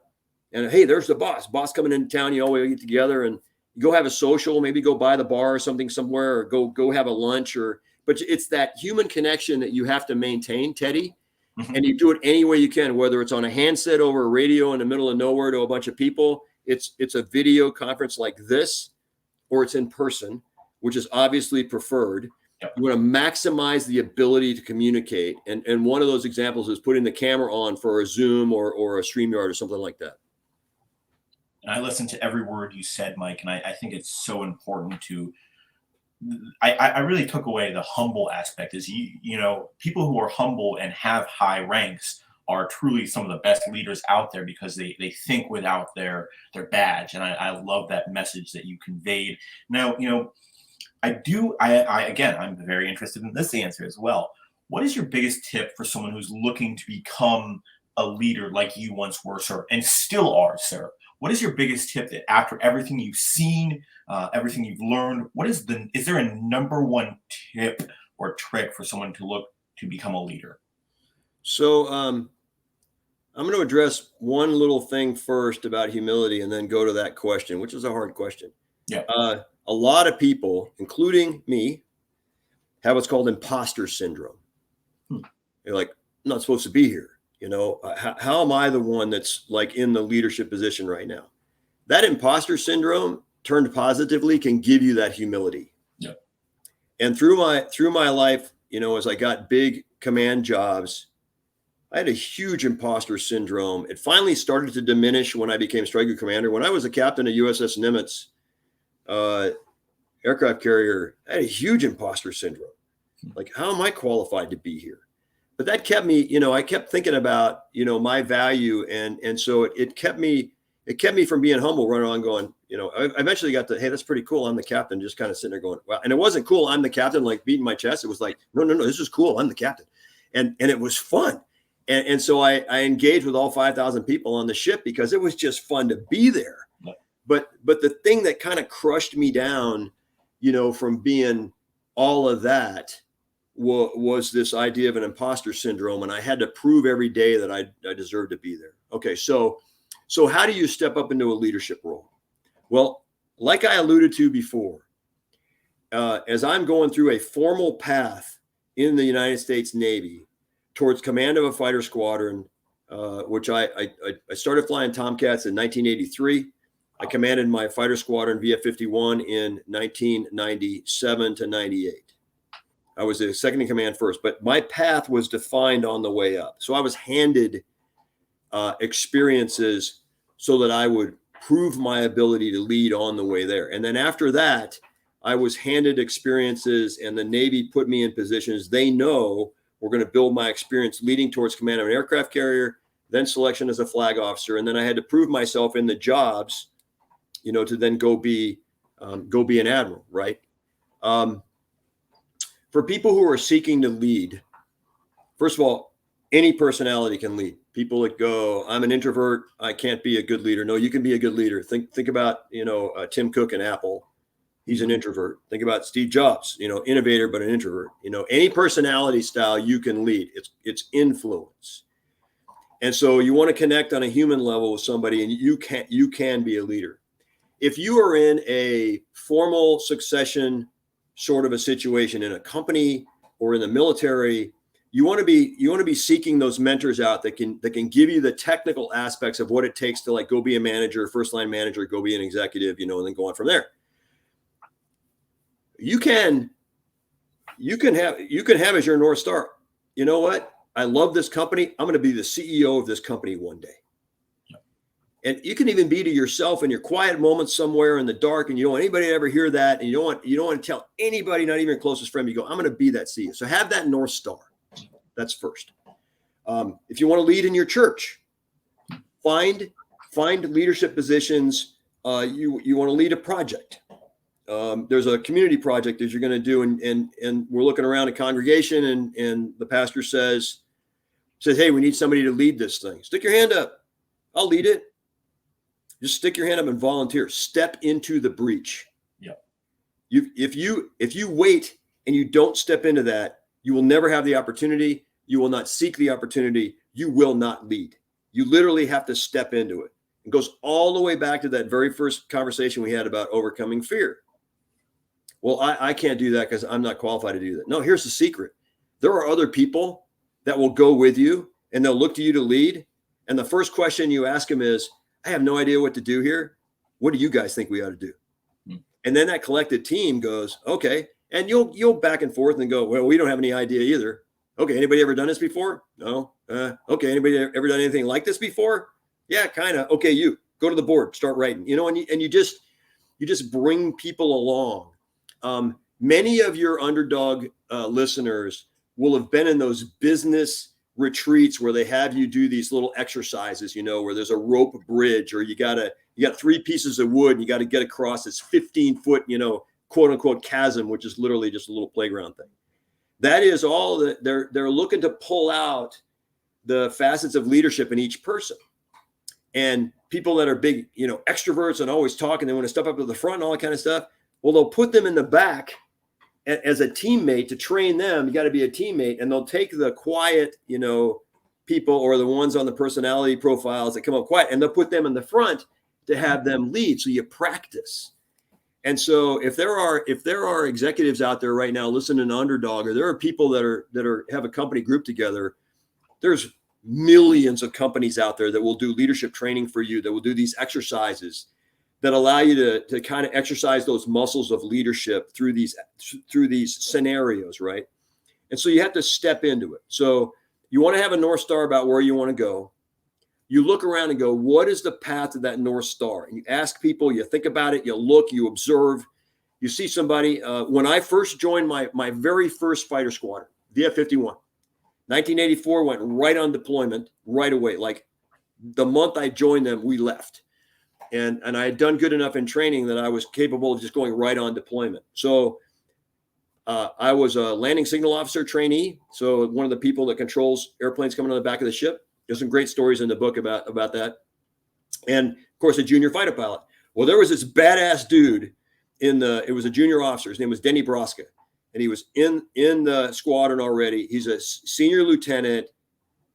and hey, there's the boss coming into town. You always get together and you go have a social, maybe go by the bar or something somewhere, or go have a lunch, but it's that human connection that you have to maintain, Teddy. Mhm. And you do it any way you can, whether it's on a handset over a radio in the middle of nowhere to a bunch of people. It's a video conference like this, or it's in person, which is obviously preferred. Yep. You want to maximize the ability to communicate. And one of those examples is putting the camera on for a Zoom or a StreamYard or something like that. And I listened to every word you said, Mike, and I think it's so important to. I really took away the humble aspect. Is people who are humble and have high ranks are truly some of the best leaders out there because they think without their badge, and I love that message that you conveyed. Now, again, I'm very interested in this answer as well. What is your biggest tip for someone who's looking to become a leader like you once were, sir, and still are, sir? What is your biggest tip that after everything you've seen, everything you've learned, is there a number one tip or trick for someone to look to become a leader? So I'm going to address one little thing first about humility and then go to that question, which is a hard question. Yeah. A lot of people, including me, have what's called imposter syndrome. They're like, I'm not supposed to be here. How am I the one that's like in the leadership position right now? That imposter syndrome turned positively can give you that humility. Yeah. And through my life, as I got big command jobs, I had a huge imposter syndrome. It finally started to diminish when I became strike group commander. When I was a captain of USS Nimitz aircraft carrier, I had a huge imposter syndrome. Like, how am I qualified to be here? But that kept me, I kept thinking about, my value. And so it kept me from being humble, running on going, I eventually got to, hey, that's pretty cool. I'm the captain, just kind of sitting there going, wow. And it wasn't cool. I'm the captain, like beating my chest. It was like, no, this is cool. I'm the captain. And it was fun. And so I engaged with all 5,000 people on the ship because it was just fun to be there. Yeah. But the thing that kind of crushed me down, from being all of that was this idea of an imposter syndrome. And I had to prove every day that I deserved to be there. Okay. So how do you step up into a leadership role? Well, like I alluded to before, as I'm going through a formal path in the United States Navy towards command of a fighter squadron, which I started flying Tomcats in 1983. I commanded my fighter squadron VF-51 in 1997 to 98. I was the second in command first, but my path was defined on the way up. So I was handed experiences so that I would prove my ability to lead on the way there. And then after that, I was handed experiences and the Navy put me in positions they know we're going to build my experience leading towards command of an aircraft carrier, then selection as a flag officer. And then I had to prove myself in the jobs, to then go be an admiral, right? For people who are seeking to lead, first of all, any personality can lead. People that go, I'm an introvert, I can't be a good leader. No, you can be a good leader. Think about, Tim Cook and Apple. He's an introvert. Think about Steve Jobs, innovator, but an introvert. Any personality style you can lead. It's influence. And so you want to connect on a human level with somebody, and you can be a leader. If you are in a formal succession sort of a situation in a company or in the military, you want to be seeking those mentors out that can give you the technical aspects of what it takes to like go be a manager, first line manager, go be an executive, and then go on from there. You can have as your North Star. You know what? I love this company. I'm going to be the CEO of this company one day. And you can even be to yourself in your quiet moments somewhere in the dark, and you don't want anybody to ever hear that. And you don't want to tell anybody, not even your closest friend. You go, I'm going to be that CEO. So have that North Star. That's first. If you want to lead in your church, find leadership positions. You want to lead a project. There's a community project that you're going to do, and we're looking around a congregation, and the pastor says, hey, we need somebody to lead this thing. Stick your hand up. I'll lead it. Just stick your hand up and volunteer. Step into the breach. Yeah. If you wait and you don't step into that, you will never have the opportunity. You will not seek the opportunity. You will not lead. You literally have to step into it. It goes all the way back to that very first conversation we had about overcoming fear. Well, I can't do that because I'm not qualified to do that. No, here's the secret. There are other people that will go with you and they'll look to you to lead. And the first question you ask them is, I have no idea what to do here. What do you guys think we ought to do? And then that collected team goes, okay. And you'll back and forth and go, well, we don't have any idea either. Okay. Anybody ever done this before? No. Okay. Anybody ever done anything like this before? Yeah, kind of. Okay. You go to the board, start writing, and you just bring people along. Many of your Underdog listeners will have been in those business retreats where they have you do these little exercises, where there's a rope bridge, or you got 3 pieces of wood and you got to get across this 15-foot, quote unquote chasm, which is literally just a little playground thing. That is all that they're looking to pull out the facets of leadership in each person. And people that are big, extroverts and always talking, they want to step up to the front and all that kind of stuff. Well, they'll put them in the back as a teammate to train them. You got to be a teammate, and they'll take the quiet, people, or the ones on the personality profiles that come up quiet, and they'll put them in the front to have them lead. So you practice. And so if there are executives out there right now listening to Underdog, or there are people that have a company group together, there's millions of companies out there that will do leadership training for you, that will do these exercises that allow you to kind of exercise those muscles of leadership through these scenarios, right? And so you have to step into it. So you want to have a North Star about where you want to go. You look around and go, what is the path to that North Star? And you ask people, you think about it, you look, you observe, you see somebody. When I first joined my very first fighter squadron, VF-51, 1984, went right on deployment right away. Like the month I joined them, we left. And I had done good enough in training that I was capable of just going right on deployment. So I was a landing signal officer trainee. So one of the people that controls airplanes coming on the back of the ship. There's some great stories in the book about that. And of course, a junior fighter pilot. Well, there was this badass dude it was a junior officer. His name was Denny Broska. And he was in the squadron already. He's a senior lieutenant.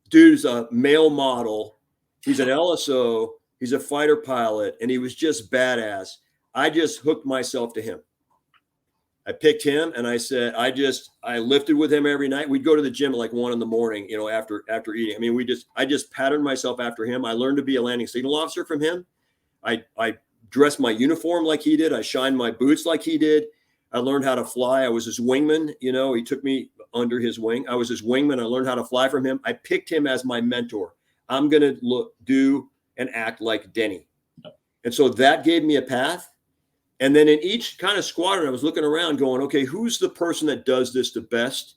Dude's a male model. He's an LSO. He's a fighter pilot, and he was just badass. I just hooked myself to him. I picked him, and I said, I lifted with him every night. We'd go to the gym at like 1 a.m, after eating. I mean, I just patterned myself after him. I learned to be a landing signal officer from him. I dressed my uniform like he did. I shined my boots like he did. I learned how to fly. I was his wingman. He took me under his wing. I was his wingman. I learned how to fly from him. I picked him as my mentor. I'm going to do and act like Denny. And so that gave me a path. And then in each kind of squadron, I was looking around going, okay, who's the person that does this the best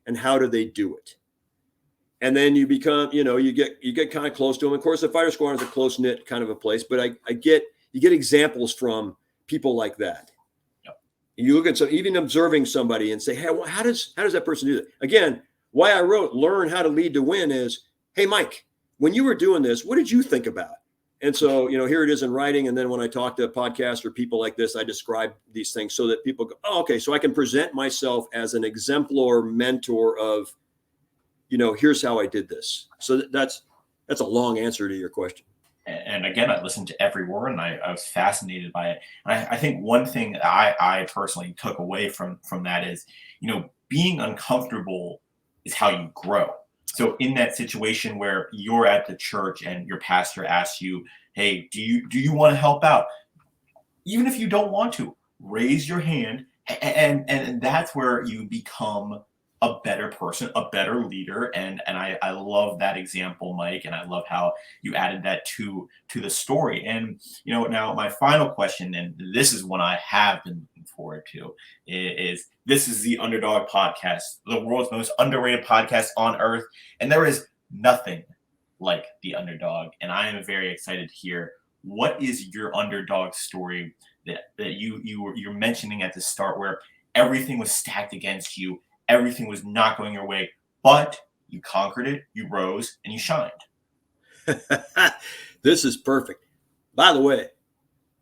and how do they do it? And then you become, you get kind of close to them. Of course, the fighter squadron is a close knit kind of a place, but you get examples from people like that. Yep. You look at even observing somebody and say, hey, well, how does that person do that? Again, why I wrote Learn How to Lead to Win is, hey, Mike, when you were doing this, what did you think about? And so, here it is in writing. And then when I talk to podcasts or people like this, I describe these things so that people go, oh, okay, so I can present myself as an exemplar mentor of, here's how I did this. So that's a long answer to your question. And again, I listened to every word and I was fascinated by it. And I think one thing that I personally took away from that is, being uncomfortable is how you grow. So in that situation where you're at the church and your pastor asks you, hey, do you want to help out? Even if you don't want to, raise your hand. And that's where you become a better person, a better leader. And I love that example, Mike. And I love how you added that to the story. And, now my final question, and this is one I have been looking forward to, is this is the Underdog podcast, the world's most underrated podcast on earth. And there is nothing like the Underdog. And I am very excited to hear, what is your Underdog story that you're mentioning at the start, where everything was stacked against you, everything was not going your way, but you conquered it, you rose, and you shined. This is perfect. By the way,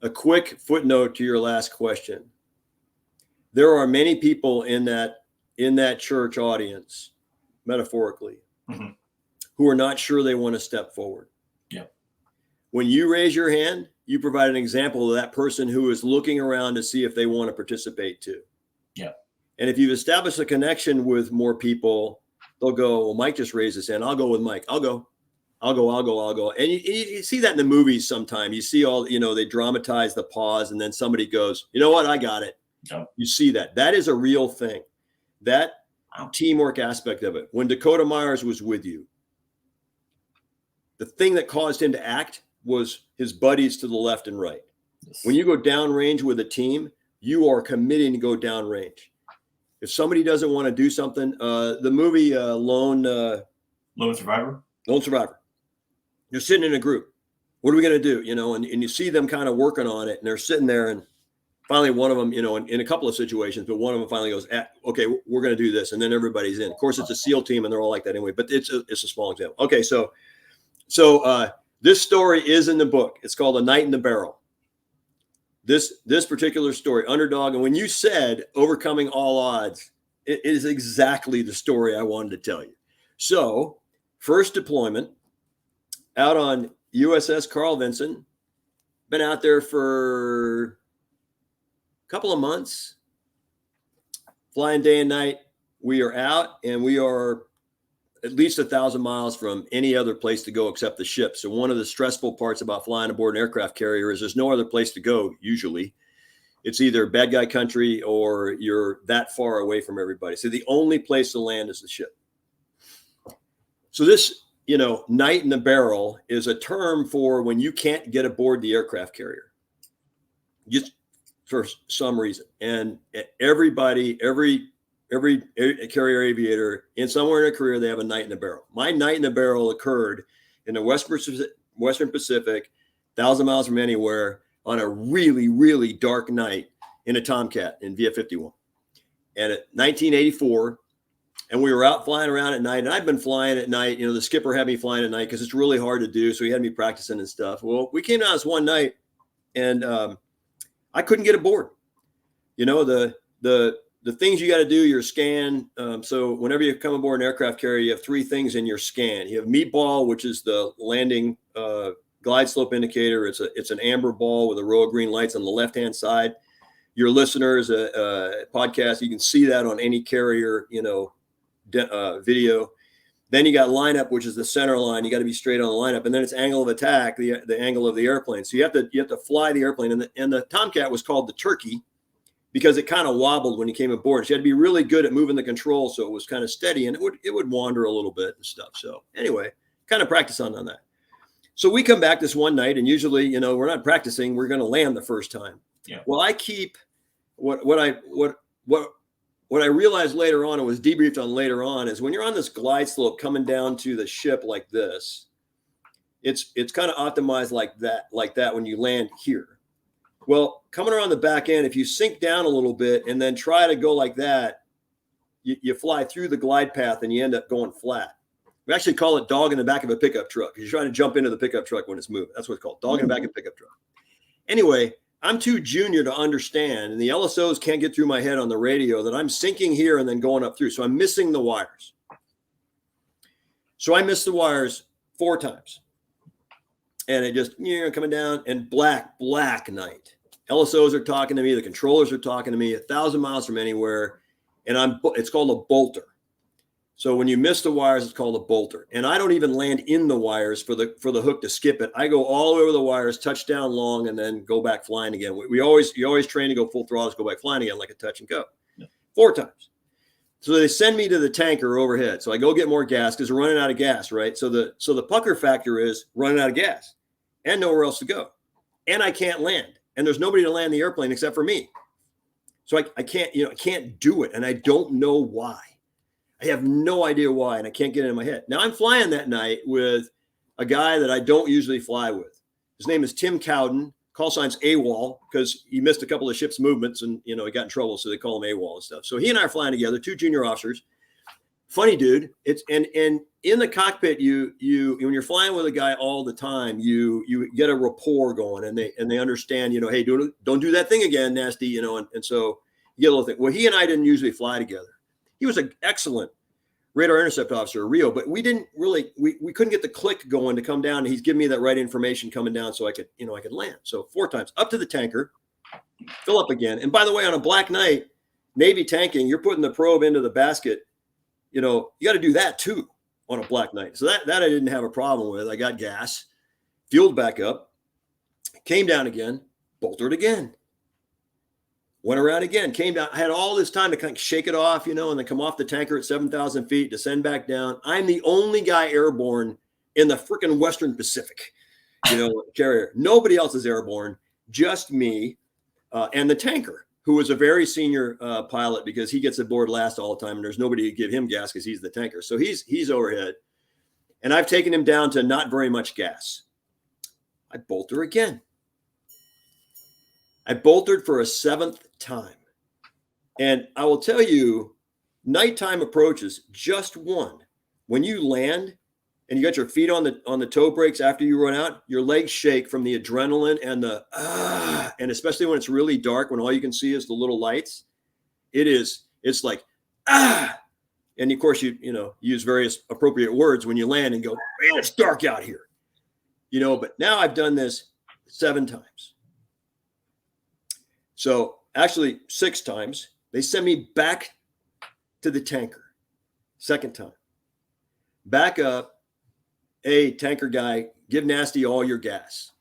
a quick footnote to your last question. there are many people in that church audience, metaphorically, Mhm. who are not sure they want to step forward. Yeah. When you raise your hand, you provide an example of that person who is looking around to see if they want to participate too. Yeah. And if you've established a connection with more people, they'll go, well, Mike just raised his hand. I'll go with Mike. I'll go. And you see that in the movies sometimes. You see all, they dramatize the pause and then somebody goes, you know what? I got it. Yeah. You see that. That is a real thing. That teamwork aspect of it. When Dakota Myers was with you, the thing that caused him to act was his buddies to the left and right. Yes. When you go downrange with a team, you are committing to go downrange. If somebody doesn't want to do something, the movie Lone Survivor. You're sitting in a group. What are we going to do? And you see them kind of working on it, and they're sitting there, and finally one of them, in a couple of situations, but one of them finally goes, okay, we're going to do this, and then everybody's in. Of course, it's a SEAL team, and they're all like that anyway. But it's a small example. Okay, so this story is in the book. It's called A Night in the Barrel. This particular story, Underdog, and when you said overcoming all odds, it is exactly the story I wanted to tell you. So, first deployment out on USS Carl Vinson. Been out there for a couple of months, flying day and night. We are out, and we are at least 1,000 miles from any other place to go except the ship. So one of the stressful parts about flying aboard an aircraft carrier is there's no other place to go. Usually it's either bad guy country or you're that far away from everybody. So the only place to land is the ship. So this, night in the barrel is a term for when you can't get aboard the aircraft carrier, just for some reason. And everybody, every carrier aviator in somewhere in a career, they have a night in the barrel. My night in the barrel occurred in the Western Pacific, 1,000 miles from anywhere, on a really, really dark night in a Tomcat in VF-51. And at 1984, and we were out flying around at night, and I'd been flying at night. The skipper had me flying at night because it's really hard to do. So he had me practicing and stuff. Well, we came down this one night, and I couldn't get aboard. The things you got to do, your scan. So whenever you come aboard an aircraft carrier, you have three things in your scan. You have meatball, which is the landing glide slope indicator. It's an amber ball with a row of green lights on the left-hand side. Your listeners, podcast, you can see that on any carrier, video. Then you got lineup, which is the center line. You got to be straight on the lineup, and then it's angle of attack, the angle of the airplane. So you have to fly the airplane, and the Tomcat was called the Turkey because it kind of wobbled when you came aboard. So you had to be really good at moving the control so it was kind of steady, and it would wander a little bit and stuff. So anyway, kind of practice on that. So we come back this one night, and usually, we're not practicing. We're going to land the first time. Yeah. Well, I keep what I realized later on, and was debriefed on later on, is when you're on this glide slope coming down to the ship like this, it's kind of optimized like that when you land here. Well, coming around the back end, if you sink down a little bit and then try to go like that, you fly through the glide path and you end up going flat. We actually call it dog in the back of a pickup truck because you're trying to jump into the pickup truck when it's moving. That's what it's called, dog in the back of a pickup truck. Anyway, I'm too junior to understand, and the LSOs can't get through my head on the radio that I'm sinking here and then going up through. So I'm missing the wires. So I missed the wires 4 times. And it just, coming down, and black night. LSOs are talking to me. The controllers are talking to me 1,000 miles from anywhere. And it's called a bolter. So when you miss the wires, it's called a bolter. And I don't even land in the wires for the hook to skip it. I go all over the wires, touch down long, and then go back flying again. You always train to go full throttle, go back flying again like a touch and go. Yeah. 4 times. So they send me to the tanker overhead. So I go get more gas because we're running out of gas, right? So the pucker factor is running out of gas and nowhere else to go. And I can't land. And there's nobody to land the airplane except for me. So I can't do it. And I don't know why. I have no idea why. And I can't get it in my head. Now I'm flying that night with a guy that I don't usually fly with. His name is Tim Cowden. Call sign's AWOL because he missed a couple of ship's movements and, he got in trouble. So they call him AWOL and stuff. So he and I are flying together, 2 junior officers. Funny dude. It's and in the cockpit, you when you're flying with a guy all the time, you get a rapport going and they understand, hey, don't do that thing again, nasty, and so You get a little thing. Well, he and I didn't usually fly together. He was an excellent radar intercept officer at Rio, but we didn't really, we couldn't get the click going to come down. He's giving me that right information coming down so I could, I could land. So 4 times up to the tanker, fill up again. And by the way, on a black night, Navy tanking, you're putting the probe into the basket. You got to do that too on a black night. So that I didn't have a problem with. I got gas, fueled back up, came down again, bolted again, went around again, came down. I had all this time to kind of shake it off, and then come off the tanker at 7,000 feet, descend back down. I'm the only guy airborne in the freaking Western Pacific, carrier. Nobody else is airborne, just me and the tanker, who was a very senior pilot because he gets aboard last all the time, and there's nobody to give him gas because he's the tanker. So he's overhead, and I've taken him down to not very much gas. I bolt her again. I bolted for a 7th time. And I will tell you, nighttime approaches, just one. When you land and you got your feet on the toe brakes after you run out, your legs shake from the adrenaline and and especially when it's really dark, when all you can see is the little lights. It's like, and of course you use various appropriate words when you land and go, man, it's dark out here. But now I've done this 7 times. So actually 6 times. They send me back to the tanker. 2nd time. Back up. Hey, tanker guy, give Nasty all your gas.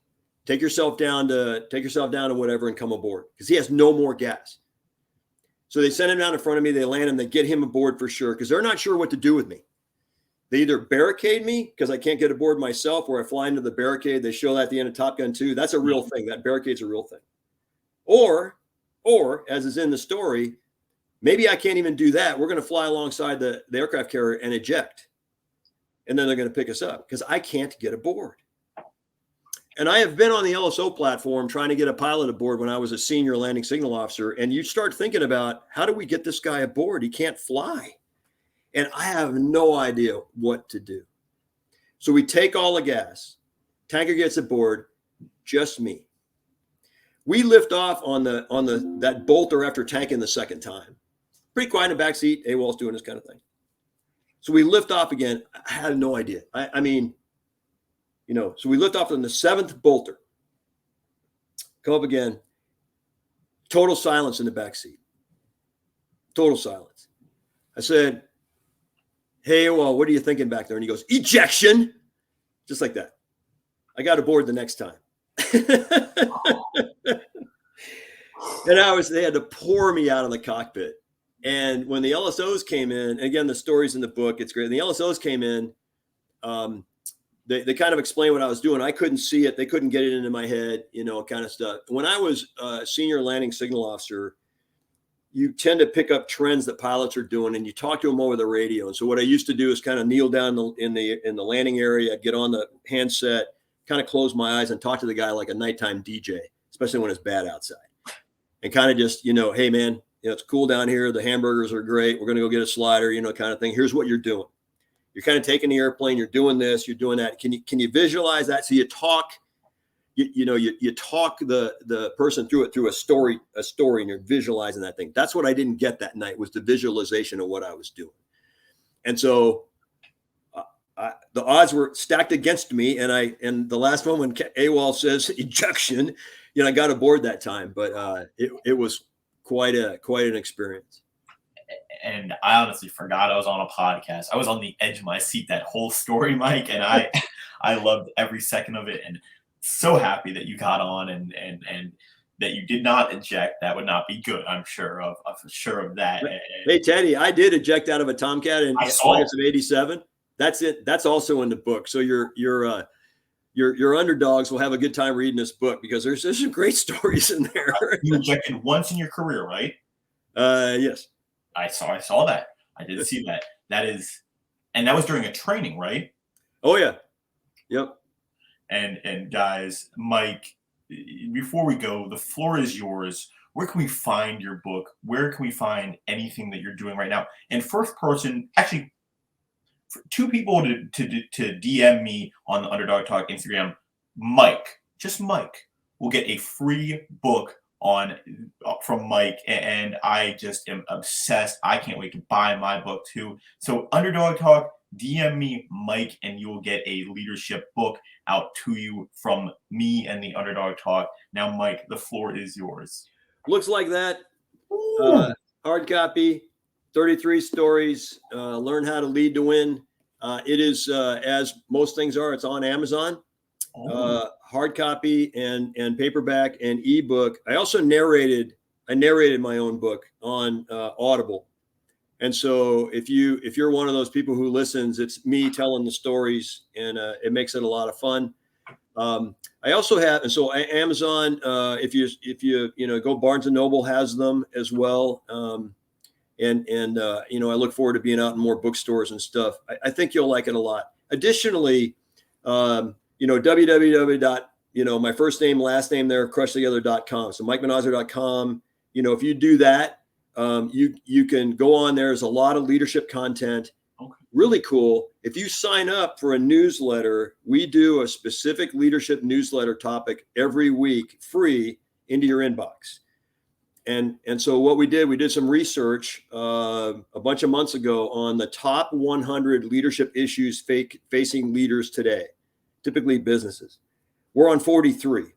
Take yourself down to whatever and come aboard because he has no more gas. So they send him down in front of me. They land him. They get him aboard for sure because they're not sure what to do with me. They either barricade me because I can't get aboard myself, or I fly into the barricade. They show that at the end of Top Gun 2. That's a real thing. That barricade's a real thing. Or as is in the story, maybe I can't even do that. We're going to fly alongside the aircraft carrier and eject. And then they're going to pick us up because I can't get aboard. And I have been on the LSO platform trying to get a pilot aboard when I was a senior landing signal officer. And you start thinking about, how do we get this guy aboard? He can't fly. And I have no idea what to do. So we take all the gas. Tanker gets aboard, just me. We lift off on that bolter after tanking the 2nd time. Pretty quiet in the back seat. AWOL's doing this kind of thing. So we lift off again. I had no idea. So we lift off on the 7th bolter. Come up again. Total silence in the back seat. Total silence. I said, hey, well, what are you thinking back there? And he goes, ejection. Just like that. I got aboard the next time. And they had to pour me out of the cockpit. And when the LSOs came in, again, the story's in the book, it's great. The LSOs came in, they kind of explained what I was doing. I couldn't see it. They couldn't get it into my head, kind of stuff. When I was a senior landing signal officer, you tend to pick up trends that pilots are doing, and you talk to them over the radio. And so what I used to do is kind of kneel down in the landing area, I'd get on the handset, kind of close my eyes and talk to the guy like a nighttime DJ, especially when it's bad outside. And kind of just, hey man, it's cool down here. The hamburgers are great. We're going to go get a slider, kind of thing. Here's what you're doing. You're kind of taking the airplane. You're doing this, you're doing that. Can you visualize that? So you talk, you talk the person through a story, and you're visualizing that thing. That's what I didn't get that night, was the visualization of what I was doing. And so the odds were stacked against me. And the last one, when AWOL says ejection, I got aboard that time, but it was quite an experience. And I honestly forgot I was on a podcast. I was on the edge of my seat that whole story, Mike, and I loved every second of it, and so happy that you got on and that you did not eject. That would not be good, I'm sure of that. Hey Teddy, I did eject out of a Tomcat in August of '87. That's it. That's also in the book. So your underdogs will have a good time reading this book because there's some great stories in there. You ejected once in your career, right? Yes. I saw that. I did see that. And that was during a training, right? Oh yeah. Yep. And guys, Mike, before we go, the floor is yours. Where can we find your book? Where can we find anything that you're doing right now? And first person, actually, for 2 people to DM me on the Underdog Talk Instagram, Mike, just Mike, will get a free book on from Mike, and I just am obsessed. I can't wait to buy my book too. So Underdog Talk, DM me, Mike, and you will get a leadership book out to you from me and the Underdog Talk. Now, Mike, the floor is yours. Looks like that. Ooh. Hard copy, 33 stories. Learn how to lead to win. It is, as most things are, it's on Amazon. Hard copy and paperback and ebook. I also narrated my own book on Audible. And so if you're one of those people who listens, it's me telling the stories, and it makes it a lot of fun. I also have, and so Amazon, if you go, Barnes and Noble has them as well. And I look forward to being out in more bookstores and stuff. I think you'll like it a lot. Additionally, www. My first name, last name there, crushtogether.com. So MikeManazar.com. If you do that, you can go on there. There's a lot of leadership content. Okay. Really cool. If you sign up for a newsletter, we do a specific leadership newsletter topic every week, free, into your inbox. And so what we did some research a bunch of months ago on the top 100 leadership issues facing leaders today, typically businesses. We're on 43.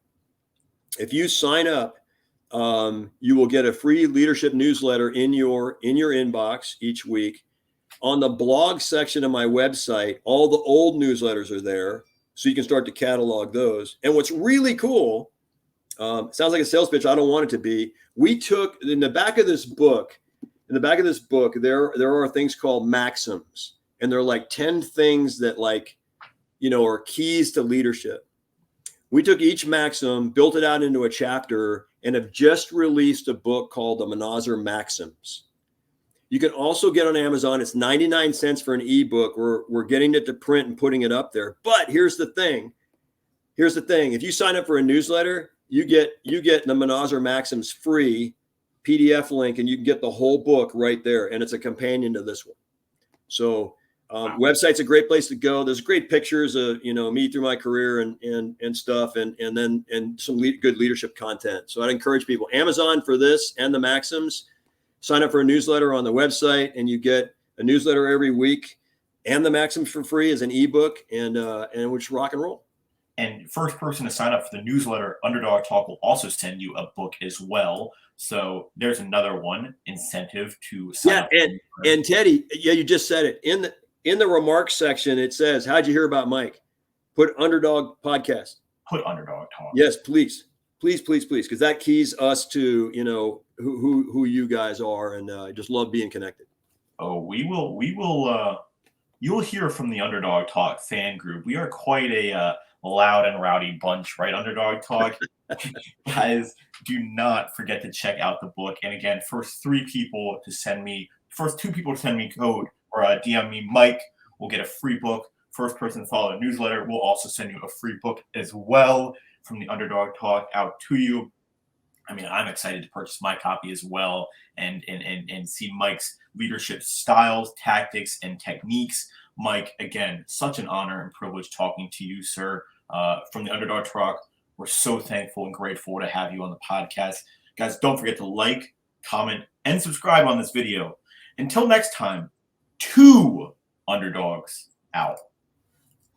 If you sign up, you will get a free leadership newsletter in your inbox each week. On the blog section of my website, all the old newsletters are there, so you can start to catalog those. And what's really cool, sounds like a sales pitch. I don't want it to be. We took in the back of this book. There are things called maxims, and they're like 10 things that are keys to leadership. We took each maxim, built it out into a chapter, and have just released a book called The Manazar Maxims. You can also get on Amazon. It's 99 cents for an ebook. We're getting it to print and putting it up there. But here's the thing. If you sign up for a newsletter, you get the Manazar Maxims free PDF link, and you can get the whole book right there. And it's a companion to this one. So website's a great place to go. There's great pictures of me through my career and stuff, and some good leadership content. So I'd encourage people, Amazon for this and the Maxims. Sign up for a newsletter on the website, and you get a newsletter every week, and the Maxims for free as an ebook, and we'll just rock and roll. And first person to sign up for the newsletter, Underdog Talk, will also send you a book as well. So there's another one incentive to sign up. And Teddy, you just said it in the remarks section. It says, "How'd you hear about Mike?" Put Underdog Podcast. Put Underdog Talk. Yes, please, because that keys us to who you guys are, and I just love being connected. Oh, we will. You'll hear from the Underdog Talk fan group. We are quite a loud and rowdy bunch, right? Underdog Talk. Guys, do not forget to check out the book. And again, first two people to send me code or DM me, Mike, will get a free book. First person to follow the newsletter will also send you a free book as well from the Underdog Talk out to you. I mean, I'm excited to purchase my copy as well and see Mike's leadership styles, tactics, and techniques. Mike, again, such an honor and privilege talking to you, sir. From the Underdog Talk, we're so thankful and grateful to have you on the podcast. Guys, don't forget to like, comment, and subscribe on this video. Until next time, 2 Underdogs out.